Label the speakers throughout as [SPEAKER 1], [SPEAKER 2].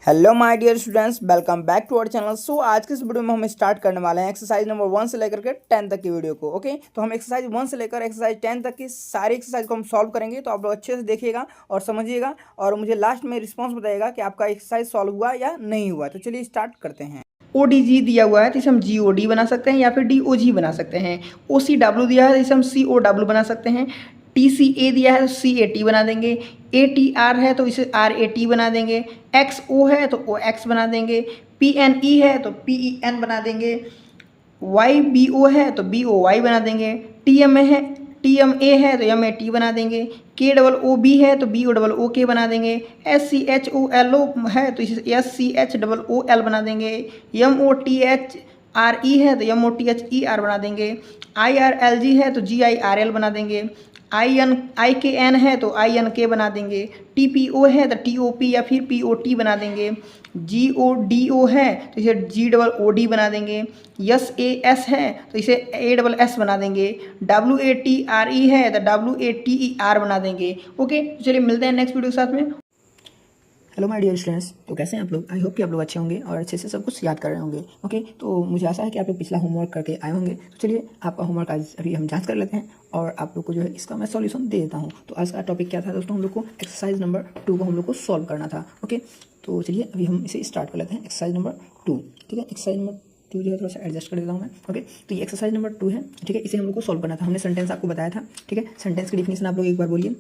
[SPEAKER 1] Hello my dear students, welcome back to our channel. So आज के इस video में हम स्टार्ट करने वाले हैं एक्सरसाइज नंबर 1 से लेकर के 10 तक की वीडियो को। ओके, तो हम एक्सरसाइज 1 से लेकर एक्सरसाइज 10 तक की सारी एक्सरसाइज को हम सॉल्व करेंगे। तो आप लोग अच्छे से देखिएगा और समझिएगा और मुझे लास्ट में रिस्पॉन्स बताइएगा कि आपका एक्सरसाइज सॉल्व हुआ या नहीं हुआ। तो चलिए स्टार्ट करते हैं। ODG दिया हुआ है तो इसे हम GOD बना सकते हैं या फिर DOG बना सकते हैं। OCW दिया है तो इसे हम COW बना सकते हैं। TCA दिया है तो CAT बना देंगे। ATR है तो इसे RAT बना देंगे। XO है तो OX बना देंगे। PNE है तो PEN बना देंगे। YBO है तो BOY बना देंगे। TMA है तो MAT बना देंगे। KOOB है तो BOOK बना देंगे। SCHOLO है तो इसे SCHOOL बना देंगे। MOTHRE है तो MOTHER बना देंगे। IRLG है तो GIRL बना देंगे। IKN है तो INK बना देंगे। TPO है तो TOP या फिर POT बना देंगे। GODO है तो इसे GOOD बना देंगे। SAS है तो इसे ASS बना देंगे। WATRE है तो WATER बना देंगे। ओके, तो चलिए मिलते हैं नेक्स्ट वीडियो के साथ में। हेलो माय डियर स्टूडेंट्स, तो कैसे हैं आप लोग? आई होप कि आप लोग अच्छे होंगे और अच्छे से सब कुछ याद कर रहे होंगे। ओके, तो मुझे आशा है कि आप लोग पिछला होमवर्क करके आए होंगे। तो चलिए आपका होमवर्क आज अभी हम जांच कर लेते हैं और आप लोग को जो है इसका मैं सॉल्यूशन दे देता हूँ। तो आज का टॉपिक क्या था दोस्तों? हम लोग को एक्सरसाइज नंबर 2 को हम लोग को सॉल्व करना था। ओके, तो चलिए अभी हम इसे स्टार्ट कर लेते हैं। एक्सरसाइज नंबर 2, ठीक है। एक्सरसाइज नंबर 2 जो है थोड़ा सा एडजस्ट कर देता हूँ मैं। ओके, तो ये एक्सरसाइज नंबर 2 है, ठीक है। इसे हम लोग को सॉल्व करना था। हमने सेंटेंस आपको बताया था, ठीक है। सेंटेंस की डिफिनेशन आप लोग एक बार बोलिए।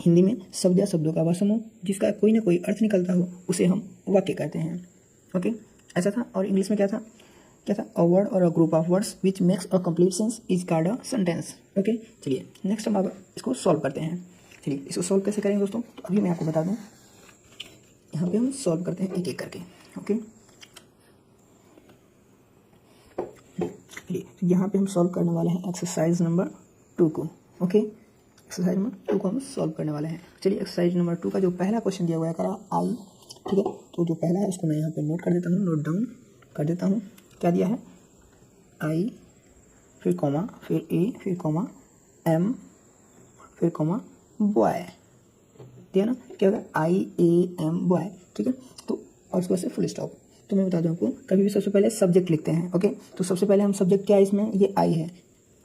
[SPEAKER 1] हिंदी में शब्द या शब्दों का वह समूह जिसका कोई ना कोई अर्थ निकलता हो उसे हम वाक्य कहते हैं। ओके, ऐसा था। और इंग्लिश में क्या था? अ वर्ड और a group of words which makes a complete sense is called a sentence. Okay, चलिए नेक्स्ट हम अब इसको सॉल्व करते हैं। चलिए इसको सॉल्व कैसे करेंगे दोस्तों? तो अभी मैं आपको बता दूँ। यहाँ पे हम सॉल्व करते हैं एक एक करके। ओके, तो यहाँ पे हम सॉल्व करने वाले हैं एक्सरसाइज नंबर 2 को। ओके, एक्सरसाइज नंबर 2 को हम सॉल्व करने वाले हैं। चलिए एक्सरसाइज नंबर 2 का जो पहला क्वेश्चन दिया हुआ है करा आई, ठीक है। तो जो पहला है उसको मैं यहाँ पे नोट कर देता हूँ, नोट डाउन कर देता हूँ। क्या दिया है? आई, फिर कॉमा, फिर ए, फिर कॉमा एम, फिर कॉमा बॉय दिया ना। क्या होगा? IAM बॉय, ठीक है। तो और उसके बाद से फुल स्टॉप। तो मैं बता दूं आपको, कभी भी सबसे पहले सब्जेक्ट लिखते हैं। ओके, तो सबसे पहले हम सब्जेक्ट क्या है इसमें? ये आई है।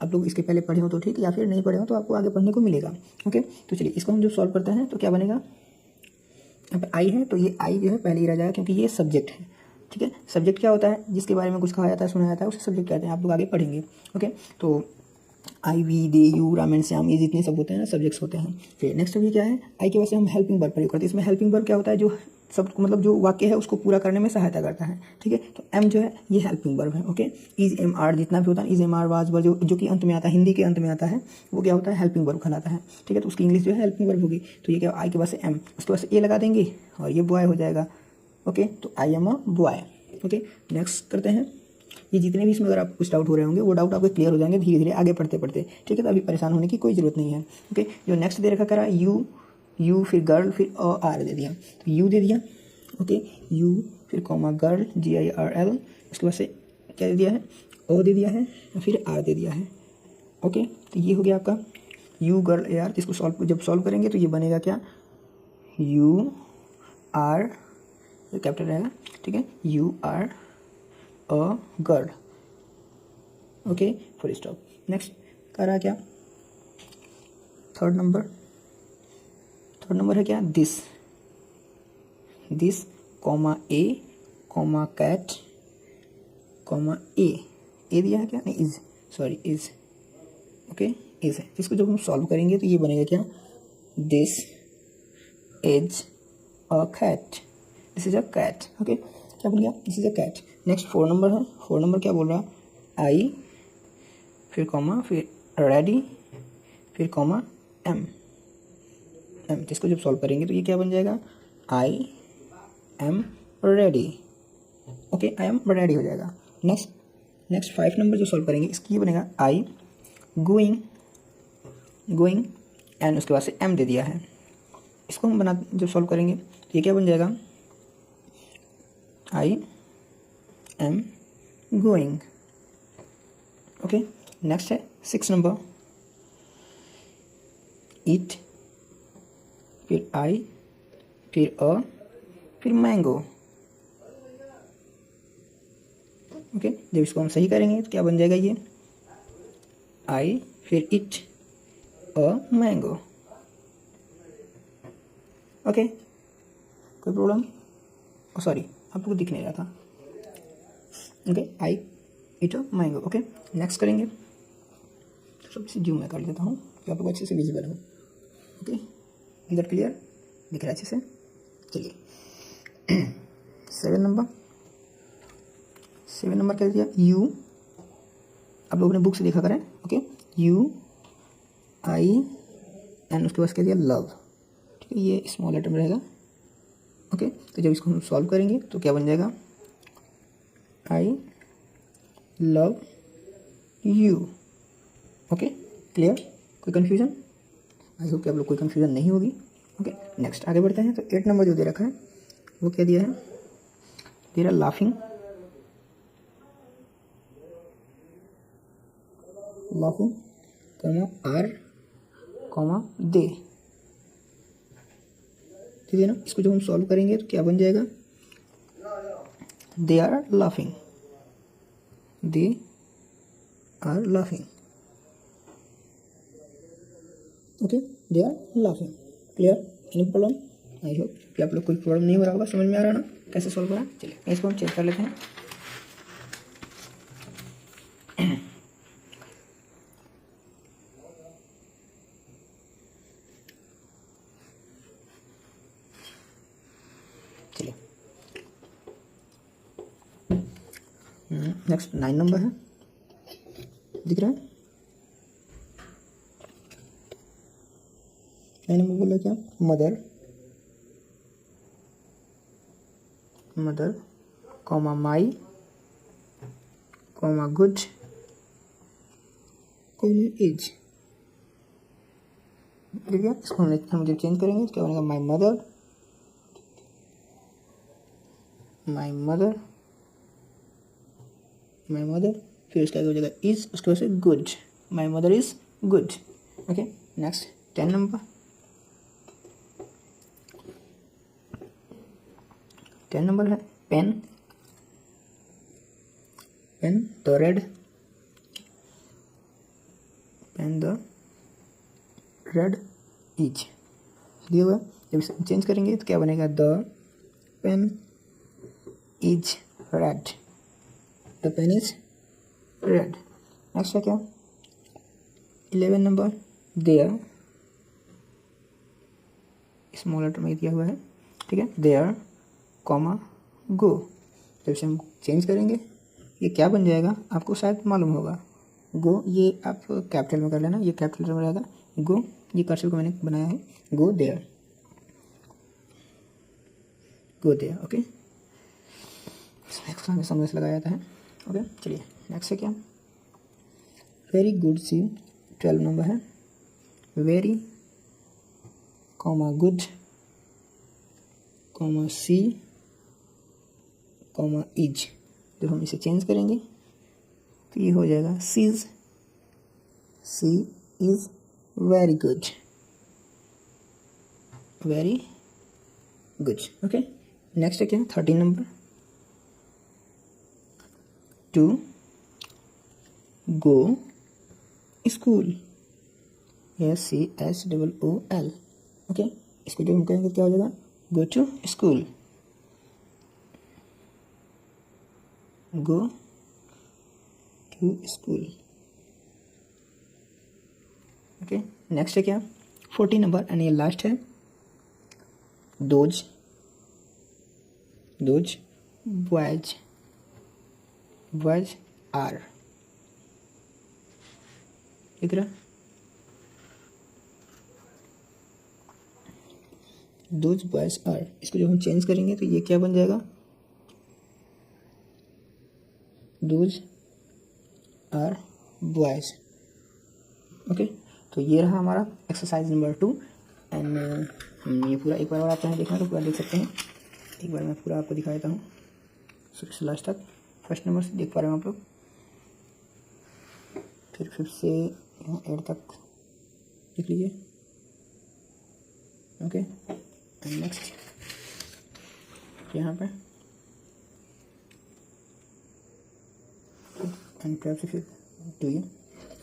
[SPEAKER 1] आप लोग इसके पहले पढ़े हो तो ठीक, या फिर नहीं पढ़े हो तो आपको आगे पढ़ने को मिलेगा। ओके, तो चलिए इसको हम जब सॉल्व करते हैं तो क्या बनेगा? यहाँ पे आई है तो ये आई जो है पहले ही रह जाएगा क्योंकि ये सब्जेक्ट है, ठीक है। सब्जेक्ट क्या होता है? जिसके बारे में कुछ कहा जाता है, सुना जाता है, उसे सब्जेक्ट कहते हैं। आप लोग आगे पढ़ेंगे। ओके, तो I, we, they, you, Ram and Shyam, ये जितने सब होते हैं ना सब्जेक्ट्स होते हैं। फिर नेक्स्ट अभी क्या है? आई के वजह से हम हेल्पिंग वर्ब प्रयोग करते हैं। इसमें हेल्पिंग वर्ब क्या होता है? जो सब मतलब जो वाक्य है उसको पूरा करने में सहायता करता है, ठीक है। तो एम जो है ये हेल्पिंग वर्ब है। ओके, इज, एम, आर जितना भी होता है, इज, एम, आर, वाज, वर, जो कि अंत में आता है, हिंदी के अंत में आता है, वो क्या होता है? हेल्पिंग वर्ब कहलाता है, ठीक है। तो उसकी इंग्लिश जो है हेल्पिंग वर्ब होगी। तो ये क्या? आई के बाद से एम, उसके बाद से ए लगा देंगे और ये बॉय हो जाएगा। ओके, तो I am a boy. Okay, next करते हैं। ये जितने भी इसमें अगर आप कुछ डाउट हो रहे होंगे वो डाउट आपको क्लियर हो जाएंगे धीरे धीरे आगे पढ़ते पढ़ते, ठीक है। तो अभी परेशान होने की कोई ज़रूरत नहीं है। ओके, जो नेक्स्ट दे रखा करा यू फिर गर्ल फिर आर दे दिया, तो यू दे दिया। ओके, यू फिर कॉमा गर्ल GIRL, उसके बाद से क्या दे दिया है? ओ दे दिया है, फिर आर दे दिया है। ओके, तो ये हो गया आपका यू गर्ल AR। इसको सॉल्व जब सॉल्व करेंगे तो ये बनेगा क्या? यू आर, कैपिटल रहेगा, ठीक है। You are a girl. Okay, full stop. Next कर रहा क्या? थर्ड नंबर है क्या? This comma a comma cat comma a दिया है क्या? नहीं, is, sorry is. Okay, is है। इसको जब हम सॉल्व करेंगे तो ये बनेगा क्या? This is a cat, this is a cat. Okay, क्या बोल गया? This is a cat. Next 4 number है। 4 नंबर क्या बोल रहा? आई फिर कॉमा फिर रेडी फिर कॉमा एम। इसको जब सॉल्व करेंगे तो ये क्या बन जाएगा? I am ready. Okay, I am ready हो जाएगा। नेक्स्ट 5 नंबर जो सॉल्व करेंगे इसकी ये बनेगा आई गोइंग एंड उसके बाद से एम दे दिया है। इसको हम बना जब सॉल्व करेंगे तो ये क्या बन जाएगा? I am going. Okay, next है 6 नंबर, ईट फिर आई फिर अ फिर मैंगो। ओके, जब इसको हम सही करेंगे तो क्या बन जाएगा ये आई फिर इट अ मैंगो। ओके, कोई प्रॉब्लम? सॉरी, आपको दिख नहीं रहा था। Okay, I it a mango. Okay, next करेंगे। सबसे जूम मैं कर देता हूँ कि आपको अच्छे से विजिबल हो। ओके, इधर क्लियर दिख रहा है अच्छे से। चलिए 7 नंबर क्या दिया? यू, आप लोग अपने बुक से देखा करें। ओके, यू आई एंड उसके बाद क्या दिया? लव। ठीक है, ये स्मॉल लेटर में रहेगा। ओके, तो जब इसको हम सॉल्व करेंगे तो क्या बन जाएगा? I love you. Okay, clear? कोई कन्फ्यूजन? आई होप कि आप लोग कोई कन्फ्यूजन नहीं होगी। ओके, नेक्स्ट आगे बढ़ते हैं। तो 8 नंबर जो दे रखा है वो क्या दिया है? दे रहा laughing, laughing comma are comma they. ठीक है ना? इसको जब हम सॉल्व करेंगे तो क्या बन जाएगा? They are laughing, they are laughing. Okay, they are laughing. Clear? Any problem? I hope कि आप लोग कोई प्रॉब्लम नहीं हो रहा होगा, समझ में आ रहा है ना कैसे सॉल्व करा। चलिए इसको हम चेक कर लेते हैं। चलिए नेक्स्ट 9 नंबर है, दिख रहा है? 9 नंबर बोला क्या? Mother, mother comma my comma good comma is. ठीक है, इसको हम जब चेंज करेंगे तो क्या बनेगा? My mother, my mother, my mother, फिर उसका हो जाएगा इज, उसके बाद से good, my mother is good. Okay, next 10 number. 10 number है pen, pen the red, pen the red is दिया हुआ। जब इसे चेंज करेंगे तो क्या बनेगा? The pen is red, the pen is red. Next है क्या? 11 नंबर देयर, स्मॉल लेटर में दिया हुआ है। ठीक है, देयर कॉमा गो। जब इसे हम चेंज करेंगे ये क्या बन जाएगा? आपको शायद मालूम होगा। गो, ये आप कैपिटल में कर लेना, ये कैपिटल में रहेगा। गो, ये कर्सिव को मैंने बनाया है। Go there, go there. Okay, सामने से लगाया जाता है। ओके, चलिए नेक्स्ट है क्या? वेरी गुड सी, 12 नंबर है। Very comma good comma she comma is. जब हम इसे चेंज करेंगे तो ये हो जाएगा she's, she is very good, very good. Okay, next है क्या? 13 number. To go school, SCHOOL। Okay, इसको जब हम कहेंगे क्या हो जाएगा? Go to school, go to school. Okay, next है क्या? 14 नंबर एंड ये लास्ट है। Those, those boys, boys are. दिख रहा? Those boys are. इसको जब हम चेंज करेंगे तो ये क्या बन जाएगा? Those are boys. ओके, तो ये रहा हमारा एक्सरसाइज नंबर 2 एंड हम ये पूरा एक बार और आप चाहें देखना तो पूरा देख सकते हैं। एक बार मैं पूरा आपको दिखा देता हूँ शुरू से लास्ट तक। फर्स्ट नंबर से देख पा रहे हो आप लोग, फिर 5 से यहाँ 8 तक देख लीजिए। ओके, एंड नेक्स्ट यहाँ पे and perhaps if you do you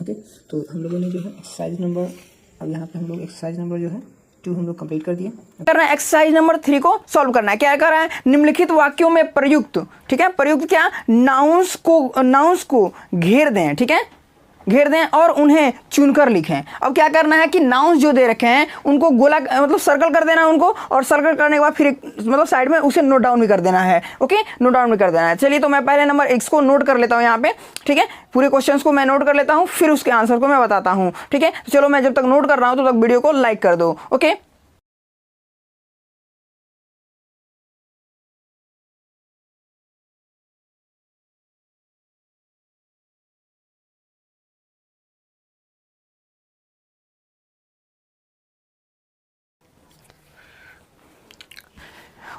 [SPEAKER 1] okay. तो हम लोगों ने जो है एक्सरसाइज नंबर, अब यहाँ पे हम लोग एक्सरसाइज नंबर जो है 2 हम लोग कंप्लीट कर दिए।
[SPEAKER 2] करना है एक्सरसाइज नंबर 3 को सॉल्व करना है। क्या कर रहा है, निम्नलिखित वाक्यों में प्रयुक्त, ठीक है, प्रयुक्त क्या, नाउंस को घेर दें, ठीक है, घेर दें और उन्हें चुनकर लिखें। अब क्या करना है कि नाउंस जो दे रखे हैं उनको गोला मतलब सर्कल कर देना है उनको, और सर्कल करने के बाद फिर मतलब साइड में उसे नोट डाउन भी कर देना है। ओके, नोट डाउन भी कर देना है। चलिए तो मैं पहले नंबर x को नोट कर लेता हूँ यहाँ पे, ठीक है, पूरे क्वेश्चंस को मैं नोट कर लेता हूँ, फिर उसके आंसर को मैं बताता हूँ, ठीक है। तो चलो मैं जब तक नोट कर रहा हूँ तब तक वीडियो को लाइक कर दो। Okay,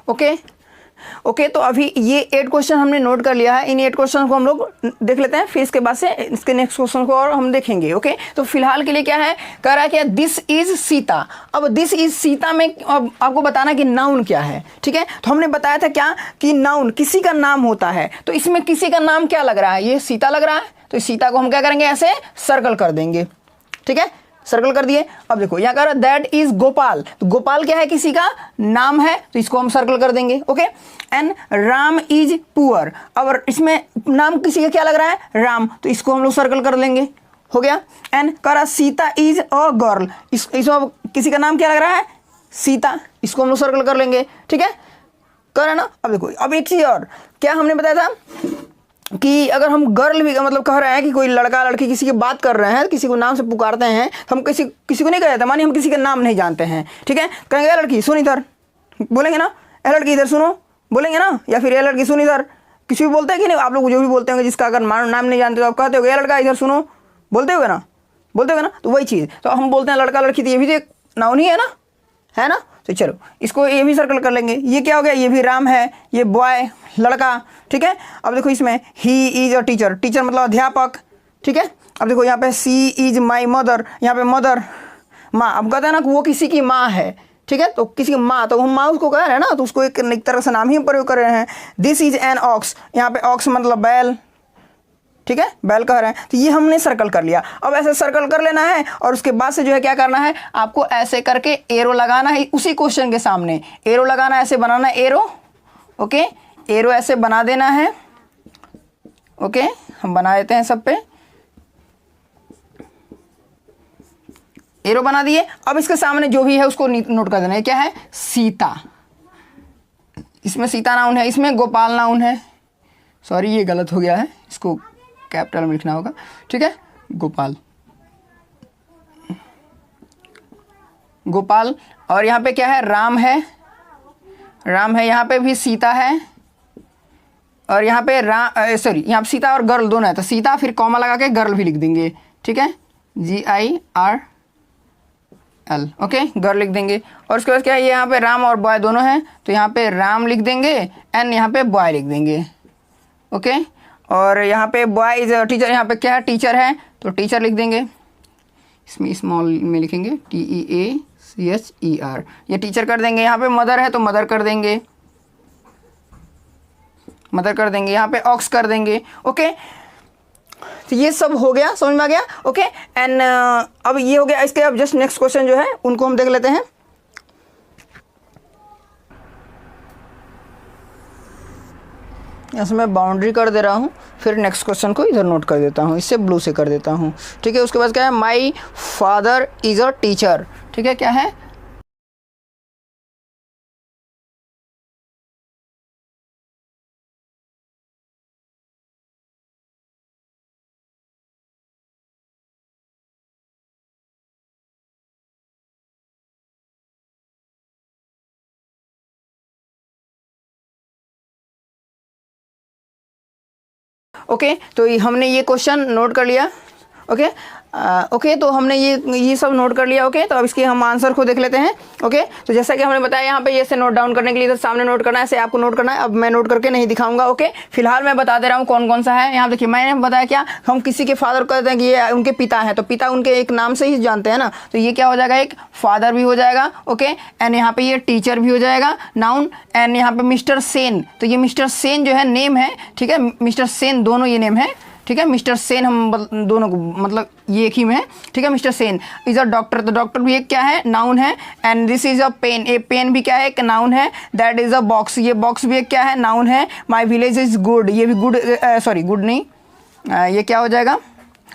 [SPEAKER 2] okay okay. तो अभी ये 8 क्वेश्चन हमने नोट कर लिया है। इन 8 क्वेश्चन को हम लोग देख लेते हैं, फिर इसके बाद से इसके नेक्स्ट क्वेश्चन को और हम देखेंगे। ओके, तो फिलहाल के लिए क्या है, कह रहा है क्या, दिस इज सीता। अब दिस इज सीता में अब आपको बताना कि नाउन क्या है, ठीक है। तो हमने बताया था क्या कि नाउन किसी का नाम होता है, तो इसमें किसी का नाम क्या लग रहा है, ये सीता लग रहा है, तो इस सीता को हम क्या करेंगे, ऐसे सर्कल कर देंगे, ठीक है, सर्कल कर दिए। अब देखो यहाँ कह रहा है दैट इज गोपाल, तो गोपाल क्या है, किसी का नाम है, तो इसको हम सर्कल कर देंगे। Okay, and Ram is poor, अब इसमें नाम किसी का क्या लग रहा है, राम, तो इसको हम लोग सर्कल कर लेंगे, हो गया। एंड कह रहा सीता इज अ गर्ल, इसमें किसी का नाम क्या लग रहा है, सीता, इसको हम लोग सर्कल कर लेंगे, ठीक है, कर रहा ना। अब देखो अब एक चीज और, क्या हमने बताया था कि अगर हम गर्ल भी मतलब कह रहे हैं कि कोई लड़का लड़की किसी की बात कर रहे हैं, किसी को नाम से पुकारते हैं, तो हम किसी को नहीं कहते, मानिए हम किसी का नाम नहीं जानते हैं, ठीक है, कहेंगे लड़की सुन इधर, बोलेंगे ना, ए लड़की इधर सुनो, बोलेंगे ना, या फिर ए लड़की सुन इधर, किसी भी बोलते हैं कि नहीं, आप लोग जो भी बोलते होंगे जिसका अगर नाम नहीं जानते तो आप कहते हो ए लड़का इधर सुनो, बोलते होगे ना, बोलते होगे ना, तो वही चीज़, तो हम बोलते हैं लड़का लड़की, तो ये भी तो एक नाउन ही है ना, है ना। तो चलो इसको ये भी सर्कल कर लेंगे। ये क्या हो गया, ये भी राम है, ये बॉय लड़का, ठीक है। अब देखो इसमें he is a teacher, teacher मतलब अध्यापक, ठीक है। अब देखो यहाँ पे सी इज माई मदर, यहाँ पे मदर माँ, अब कहते हैं ना कि वो किसी की माँ है, ठीक है, तो किसी की माँ, तो हम माँ उसको कह रहे हैं ना, तो उसको एक तरह से नाम ही प्रयोग कर रहे हैं। दिस इज एन ऑक्स, यहाँ पे ऑक्स मतलब बैल, ठीक है, बैल कह रहे हैं, तो ये हमने सर्कल कर लिया। अब ऐसे सर्कल कर लेना है और उसके बाद से जो है क्या करना है, आपको ऐसे करके एरो लगाना है, उसी क्वेश्चन के सामने एरो लगाना है, ऐसे बनाना है एरो, ओके, एरो ऐसे बना देना है, ओके, हम बना देते हैं सब पे, एरो बना दिए। अब इसके सामने जो भी है उसको नोट कर देना है, क्या है, सीता, इसमें सीता नाउन है, इसमें गोपाल नाउन है, सॉरी ये गलत हो गया है, इसको कैपिटल में लिखना होगा, ठीक है, गोपाल, गोपाल। और यहाँ पे क्या है, राम है, राम है, यहाँ पे भी सीता है, और यहाँ पे सॉरी यहाँ पे सीता और गर्ल दोनों है, तो सीता फिर कॉमा लगा के गर्ल भी लिख देंगे, ठीक है, GIRL, ओके, गर्ल लिख देंगे। और उसके बाद क्या है, ये यहाँ पे राम और बॉय दोनों हैं, तो यहाँ पे राम लिख देंगे एंड यहाँ पे बॉय लिख देंगे, ओके। और यहाँ पे बॉय इज टीचर, यहाँ पे क्या है, टीचर है, तो टीचर लिख देंगे, इसमें स्मॉल में लिखेंगे TEACHER, ये टीचर कर देंगे। यहाँ पे मदर है तो मदर कर देंगे, मदर कर देंगे, यहाँ पे ऑक्स कर देंगे, ओके। तो ये सब हो गया, समझ में आ गया, ओके। एंड अब ये हो गया, इसके अब जस्ट नेक्स्ट क्वेश्चन जो है उनको हम देख लेते हैं। इसमें मैं बाउंड्री कर दे रहा हूँ, फिर नेक्स्ट क्वेश्चन को इधर नोट कर देता हूँ, इससे ब्लू से कर देता हूँ, ठीक है। उसके बाद क्या है, my father is a teacher, ठीक है, क्या है, ओके। तो हमने ये क्वेश्चन नोट कर लिया, ओके, ओके। तो हमने ये सब नोट कर लिया, ओके। तो अब इसके हम आंसर को देख लेते हैं, ओके। तो जैसा कि हमने बताया यहाँ पे ये से नोट डाउन करने के लिए इधर सामने नोट करना है, ऐसे आपको नोट करना है। अब मैं नोट करके नहीं दिखाऊंगा, ओके। फिलहाल मैं बता दे रहा हूँ कौन कौन सा है। यहाँ देखिए मैंने बताया क्या, हम किसी के फादर कहते हैं कि ये उनके पिता हैं, तो पिता उनके एक नाम से ही जानते हैं ना, तो ये क्या हो जाएगा, एक फादर भी हो जाएगा, ओके। एंड यहाँ पे ये टीचर भी हो जाएगा नाउन। एंड यहाँ पे मिस्टर सेन, तो ये मिस्टर सेन जो है नेम है, ठीक है, मिस्टर सेन दोनों ये नेम है, ठीक है। मिस्टर सेन हम दोनों को मतलब ये एक ही में है, ठीक है। Mister Sen is a doctor, तो डॉक्टर भी एक क्या है, नाउन है। And this is a pen, a pen भी क्या है, एक नाउन है। दैट इज अ बॉक्स, ये बॉक्स भी एक क्या है, नाउन है। माई विलेज इज गुड, ये भी गुड, सॉरी गुड नहीं, ये क्या हो जाएगा,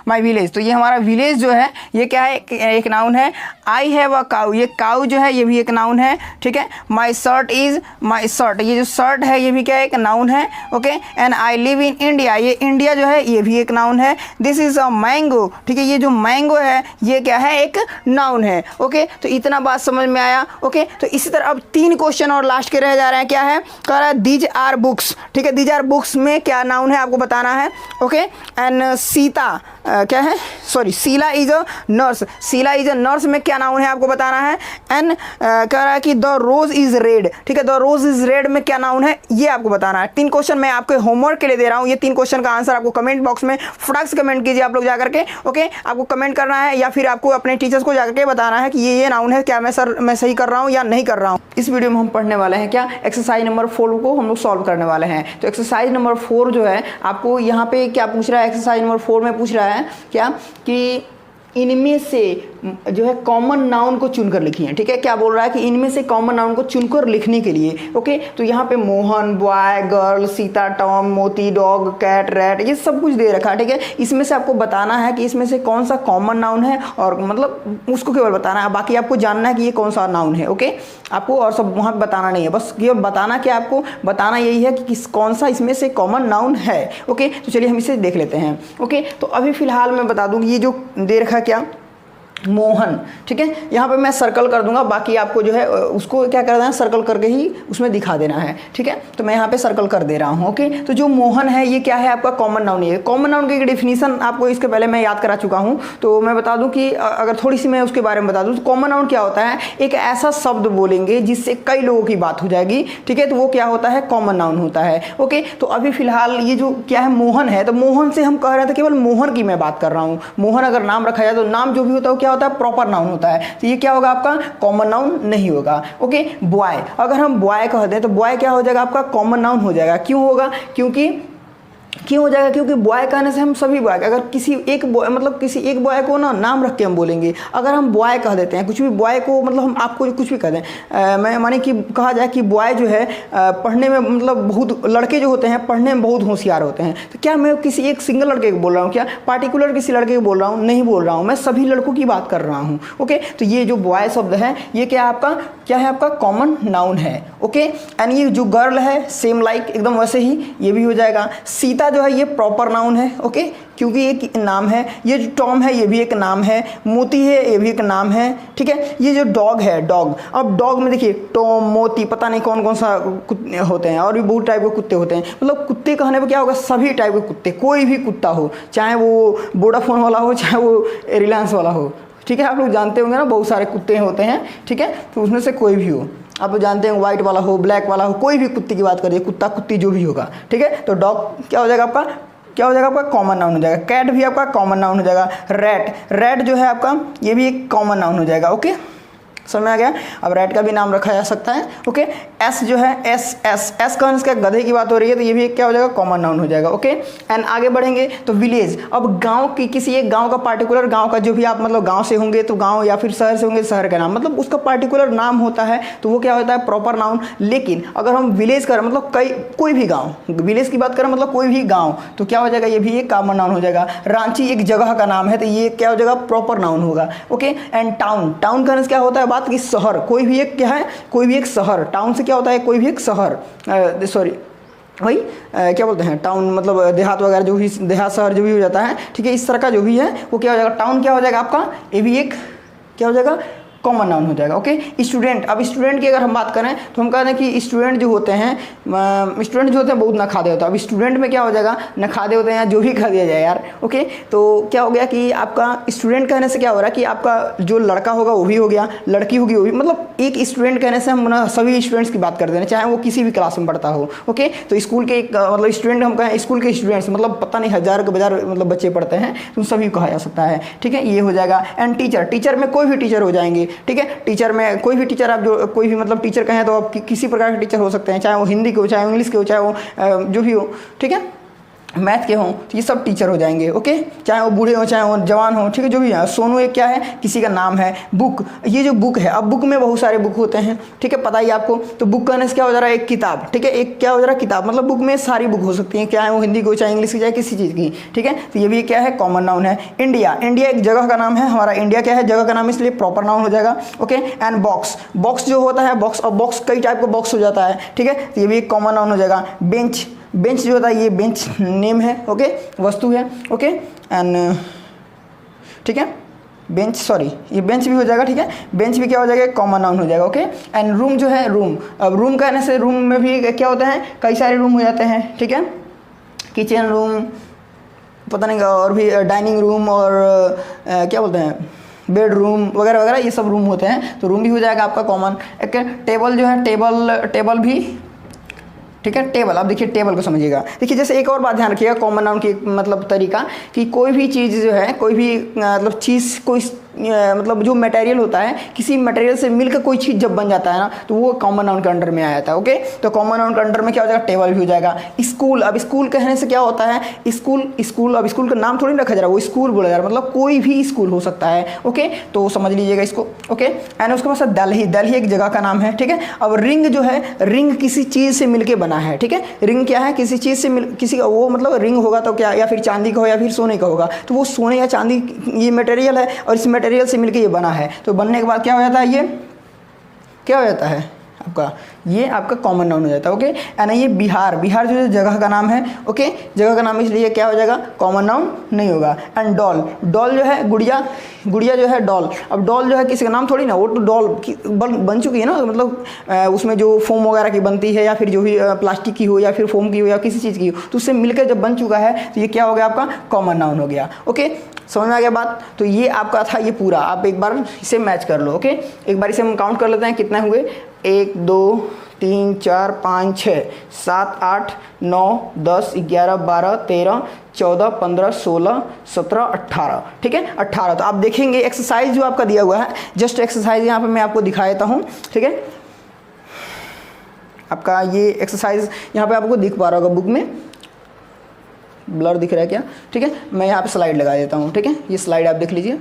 [SPEAKER 2] माई विलेज, तो ये हमारा विलेज जो है ये क्या है, एक नाउन है। आई हैव अ काउ, ये काउ जो है ये भी एक नाउन है, ठीक है। My shirt is, my shirt, ये जो शर्ट है ये भी क्या है, एक नाउन है, okay. And I live in India, ये इंडिया जो है ये भी एक नाउन है। दिस इज अ मैंगो, ठीक है, ये जो मैंगो है ये क्या है, एक नाउन है, ओके। तो इतना बात समझ में आया, ओके। तो इसी तरह अब 3 क्वेश्चन और लास्ट के रह जा रहे हैं, क्या है, कह रहा है दीज आर बुक्स, ठीक है। दीज आर बुक्स में क्या नाउन है आपको बताना है, ओके। एंड सीता क्या है, sorry Sheela is a nurse, Sheela is a nurse में क्या नाउन है आपको बताना है। एंड कह रहा है कि द रोज इज रेड, ठीक है, द रोज इज रेड में क्या नाउन है ये आपको बताना है। 3 क्वेश्चन मैं आपके होमवर्क के लिए दे रहा हूँ, ये 3 क्वेश्चन का आंसर आपको कमेंट बॉक्स में फटाक से कमेंट कीजिए आप लोग जाकर के, ओके। आपको कमेंट करना है या फिर आपको अपने टीचर्स को जाकर के बताना है कि ये नाउन है, क्या मैं सही कर रहा हूँ या नहीं कर रहा हूँ। इस वीडियो में हम पढ़ने वाले हैं क्या, एक्सरसाइज नंबर 4 को हम लोग सॉल्व करने वाले हैं। तो एक्सरसाइज नंबर 4 जो है आपको यहाँ पे क्या पूछ रहा है, एक्सरसाइज नंबर 4 में पूछ रहा है क्या कि इनमें से जो है कॉमन नाउन को चुनकर लिखिए, ठीक है। क्या बोल रहा है कि इनमें से कॉमन नाउन को चुनकर लिखने के लिए, ओके। तो यहाँ पे Mohan, boy, girl, Sita, Tom, मोती, डॉग, कैट, रैट, ये सब कुछ दे रखा है, ठीक है। इसमें से आपको बताना है कि इसमें से कौन सा कॉमन नाउन है और मतलब उसको केवल बताना है, बाकी आपको जानना है कि ये कौन सा नाउन है, ओके। आपको और सब वहाँ बताना नहीं है, बस केवल बताना क्या, आपको बताना यही है कि कौन सा इसमें से कॉमन नाउन है, ओके। तो चलिए हम इसे देख लेते हैं, ओके। तो अभी फिलहाल मैं बता दूँ ये जो दे रखा क्या, मोहन, ठीक है। यहाँ पे मैं सर्कल कर दूंगा, बाकी आपको जो है उसको क्या कर देना है, सर्कल करके ही उसमें दिखा देना है, ठीक है। तो मैं यहाँ पे सर्कल कर दे रहा हूँ, ओके। तो जो मोहन है ये क्या है, आपका कॉमन नाउन है। कॉमन नाउन की डेफिनेशन आपको इसके पहले मैं याद करा चुका हूँ, तो मैं बता दूँ कि अगर थोड़ी सी मैं उसके बारे में बता दूँ तो कॉमन नाउन क्या होता है, एक ऐसा शब्द बोलेंगे जिससे कई लोगों की बात हो जाएगी, ठीक है। तो वो क्या होता है, कॉमन नाउन होता है, ओके। तो अभी फिलहाल ये जो क्या है, मोहन है, तो मोहन से हम कह रहे थे केवल मोहन की मैं बात कर रहा हूँ। मोहन अगर नाम रखा जाए तो नाम जो भी होता है क्या होता है, प्रॉपर नाउन होता है। तो ये क्या होगा, आपका कॉमन नाउन नहीं होगा, ओके। बॉय, अगर हम बॉय कह दें तो बॉय क्या हो जाएगा, आपका कॉमन नाउन हो जाएगा। क्यों होगा, क्यों हो जाएगा, क्योंकि बॉय कहने से हम सभी बॉय, अगर किसी एक बॉय मतलब किसी एक बॉय को ना नाम रख के हम बोलेंगे, अगर हम बॉय कह देते हैं कुछ भी बॉय को, मतलब हम आपको कुछ भी कह दें, मैं माने कि कहा जाए कि बॉय जो है पढ़ने में मतलब बहुत, लड़के जो होते हैं पढ़ने में बहुत होशियार होते हैं, तो क्या मैं किसी एक सिंगल लड़के को बोल रहा हूँ, क्या पार्टिकुलर किसी लड़के को बोल रहा हूँ, नहीं बोल रहा हूँ, मैं सभी लड़कों की बात कर रहा हूँ, ओके। तो ये जो बॉय शब्द है ये क्या है, आपका कॉमन नाउन है, ओके। एंड ये जो गर्ल है सेम लाइक एकदम वैसे ही ये भी हो जाएगा। सीता जो है ये प्रॉपर नाउन है, ओके, क्योंकि एक नाम है। ये जो टॉम है ये भी एक नाम है। मोती है ये भी एक नाम है, ठीक है। ये जो डॉग है, डॉग, अब डॉग में देखिए टॉम, मोती, पता नहीं कौन कौन सा कुत्ते होते हैं और भी बहुत टाइप के कुत्ते होते हैं। मतलब कुत्ते कहने पर क्या होगा, सभी टाइप के कुत्ते, कोई भी कुत्ता हो, चाहे वो वोडाफोन वाला हो चाहे वो रिलायंस वाला हो, ठीक है। आप लोग जानते होंगे ना बहुत सारे कुत्ते होते हैं, ठीक है। तो उसमें से कोई भी हो, आप लोग जानते हैं, व्हाइट वाला हो, ब्लैक वाला हो, कोई भी कुत्ते की बात करिए, कुत्ता कुत्ती जो भी होगा, ठीक है। तो डॉग क्या हो जाएगा, आपका कॉमन नाउन हो जाएगा। कैट भी आपका कॉमन नाउन हो जाएगा। रैट जो है आपका ये भी एक कॉमन नाउन हो जाएगा, ओके। समझ में आ गया। अब रैट का भी नाम रखा जा सकता है, ओके। एस जो है एस का इसका गधे की बात हो रही है, तो ये भी क्या हो जाएगा, कॉमन नाउन हो जाएगा, ओके। एंड आगे बढ़ेंगे तो विलेज, अब गांव की, किसी एक गांव का पार्टिकुलर गांव का, जो भी आप मतलब गांव से होंगे तो गांव, या फिर शहर से होंगे शहर का नाम, मतलब उसका पार्टिकुलर नाम होता है, तो वो क्या होता है, प्रॉपर नाउन। लेकिन अगर हम विलेज करें मतलब कोई भी गाँव, विलेज की बात करें मतलब कोई भी गाँव, तो क्या हो जाएगा, ये भी एक कॉमन नाउन हो जाएगा। रांची एक जगह का नाम है, तो ये क्या हो जाएगा, प्रॉपर नाउन होगा, ओके। एंड टाउन करने से क्या होता है बात की, शहर, कोई भी एक क्या है, कोई भी एक शहर, टाउन से क्या होता है, कोई भी एक शहर, सॉरी वही क्या बोलते हैं, टाउन मतलब देहात वगैरह, जो भी देहात शहर जो भी हो जाता है, ठीक है। इस तरह का जो भी है वो क्या हो जाएगा, टाउन क्या हो जाएगा आपका, ये भी एक क्या हो जाएगा, कॉमन नाउन हो जाएगा, ओके। स्टूडेंट, अब स्टूडेंट की अगर हम बात करें तो हम कहते हैं कि स्टूडेंट जो होते हैं बहुत नखादे होते हैं। अब स्टूडेंट में क्या हो जाएगा, नखादे होते हैं, जो भी कह दिया जाए यार, ओके। तो क्या हो गया कि आपका स्टूडेंट कहने से क्या हो रहा है कि आपका जो लड़का होगा वो भी हो गया, लड़की होगी वो भी, मतलब एक स्टूडेंट कहने से हम सभी स्टूडेंट्स की बात कर दे रहे हैं, चाहे वो किसी भी क्लास में पढ़ता हो, ओके। तो स्कूल के मतलब स्टूडेंट हम कहें, स्कूल के स्टूडेंट्स मतलब पता नहीं हज़ार के बाजार मतलब बच्चे पढ़ते हैं, तो सभी कहा जा सकता है, ठीक है। ये हो जाएगा। एंड टीचर में कोई भी टीचर हो जाएंगे, ठीक है। टीचर में कोई भी टीचर, आप जो कोई भी मतलब टीचर कहें तो आप किसी प्रकार के टीचर हो सकते हैं, चाहे वो हिंदी के हो, चाहे इंग्लिश के हो, चाहे वो जो भी हो, ठीक है। मैथ के हों तो ये सब टीचर हो जाएंगे। ओके, चाहे वो बूढ़े हों चाहे वो जवान हों, ठीक है, जो भी है। सोनू एक क्या है, किसी का नाम है। बुक, ये जो बुक है, अब बुक में बहुत सारे बुक होते हैं, ठीक है, पता ही आपको। तो बुक कहने से क्या हो जा रहा है, एक किताब, ठीक है, एक क्या हो जा रहा है, किताब। मतलब बुक में सारी बुक हो सकती हैं, चाहे वो हिंदी की, चाहे इंग्लिश की, चाहे किसी चीज़ की, ठीक है। तो ये भी क्या है, कॉमन नाउन है। इंडिया, इंडिया एक जगह का नाम है, हमारा इंडिया क्या है, जगह का नाम, इसलिए प्रॉपर नाउन हो जाएगा। ओके, एंड बॉक्स, बॉक्स जो होता है, बॉक्स, और बॉक्स कई टाइप का बॉक्स हो जाता है, ठीक है, तो ये भी एक कॉमन नाउन हो जाएगा। बेंच, बेंच जो होता है ये बेंच नेम है, ओके, वस्तु है। ओके, एंड ठीक है, बेंच, सॉरी ये बेंच भी हो जाएगा, ठीक है, बेंच भी क्या हो जाएगा, कॉमन नाउन हो जाएगा। ओके, एंड रूम जो है, रूम, अब रूम कहने से रूम में भी क्या होता है, कई सारे रूम हो जाते हैं, ठीक है, किचन रूम, पता नहीं, और भी डाइनिंग रूम, और क्या बोलते हैं, बेडरूम वगैरह वगैरह, ये सब रूम होते हैं। तो रूम भी हो जाएगा आपका कॉमन। एक टेबल जो है, टेबल भी, ठीक है, टेबल। अब देखिए टेबल को समझिएगा। देखिए जैसे एक और बात ध्यान रखिएगा, कॉमन नाउन की मतलब तरीका, कि कोई भी चीज़ जो है, कोई भी मतलब चीज़, कोई मतलब जो मटेरियल होता है, किसी मटेरियल से मिलकर कोई चीज़ जब बन जाता है ना, तो वो कॉमन नाउन के अंडर में आ जाता है। ओके, तो कॉमन नाउन के अंडर में क्या हो जाएगा, टेबल भी हो जाएगा। स्कूल, अब स्कूल कहने से क्या होता है, स्कूल, अब स्कूल का नाम थोड़ी रखा जा रहा है, वो स्कूल बोला जा रहा है, मतलब कोई भी स्कूल हो सकता है। ओके, तो समझ लीजिएगा इसको। ओके, एंड उसके बाद दिल्ली, दिल्ली एक जगह का नाम है, ठीक है। अब रिंग जो है, रिंग किसी चीज़ से मिलके बना है, ठीक है, रिंग क्या है, किसी चीज़ से किसी का, वो मतलब रिंग होगा तो क्या, या फिर चांदी का हो या फिर सोने का होगा, तो वो सोने या चांदी ये मटेरियल है, और इस मटेरियल से मिलके ये बना है। तो बनने के बाद क्या हो जाता है, ये क्या हो जाता है आपका, ये आपका कॉमन नाउन हो जाता है। ओके, एंड ये बिहार, बिहार जो है जगह का नाम है। ओके, जगह का नाम, इसलिए क्या हो जाएगा, कॉमन नाउन नहीं होगा। एंड डॉल, डॉल जो है गुड़िया, गुड़िया जो है डॉल। अब डॉल जो है किसी का नाम थोड़ी ना, वो तो डॉल बन चुकी है ना, मतलब उसमें जो फोम वगैरह की बनती है, या फिर जो भी प्लास्टिक की हो, या फिर फोम की हो, या किसी चीज़ की हो, तो उससे मिलकर जब बन चुका है, तो ये क्या हो गया, आपका कॉमन नाउन हो गया। ओके, समझ में आ गया बात। तो ये आपका था ये पूरा, आप एक बार इसे मैच कर लो। ओके, एक बार इसे हम काउंट कर लेते हैं, कितने हुए, 1 2 3 4 5 6 7 8 9 10 11 12 13 14 15 16 17 18, ठीक है, 18। तो आप देखेंगे एक्सरसाइज जो आपका दिया हुआ है, जस्ट एक्सरसाइज यहाँ पे मैं आपको दिखा देता हूँ, ठीक है। आपका ये एक्सरसाइज यहाँ पे आपको दिख पा रहा होगा, बुक में ब्लर दिख रहा है क्या, ठीक है, मैं यहाँ पे स्लाइड लगा देता हूँ, ठीक है, ये स्लाइड आप देख लीजिए,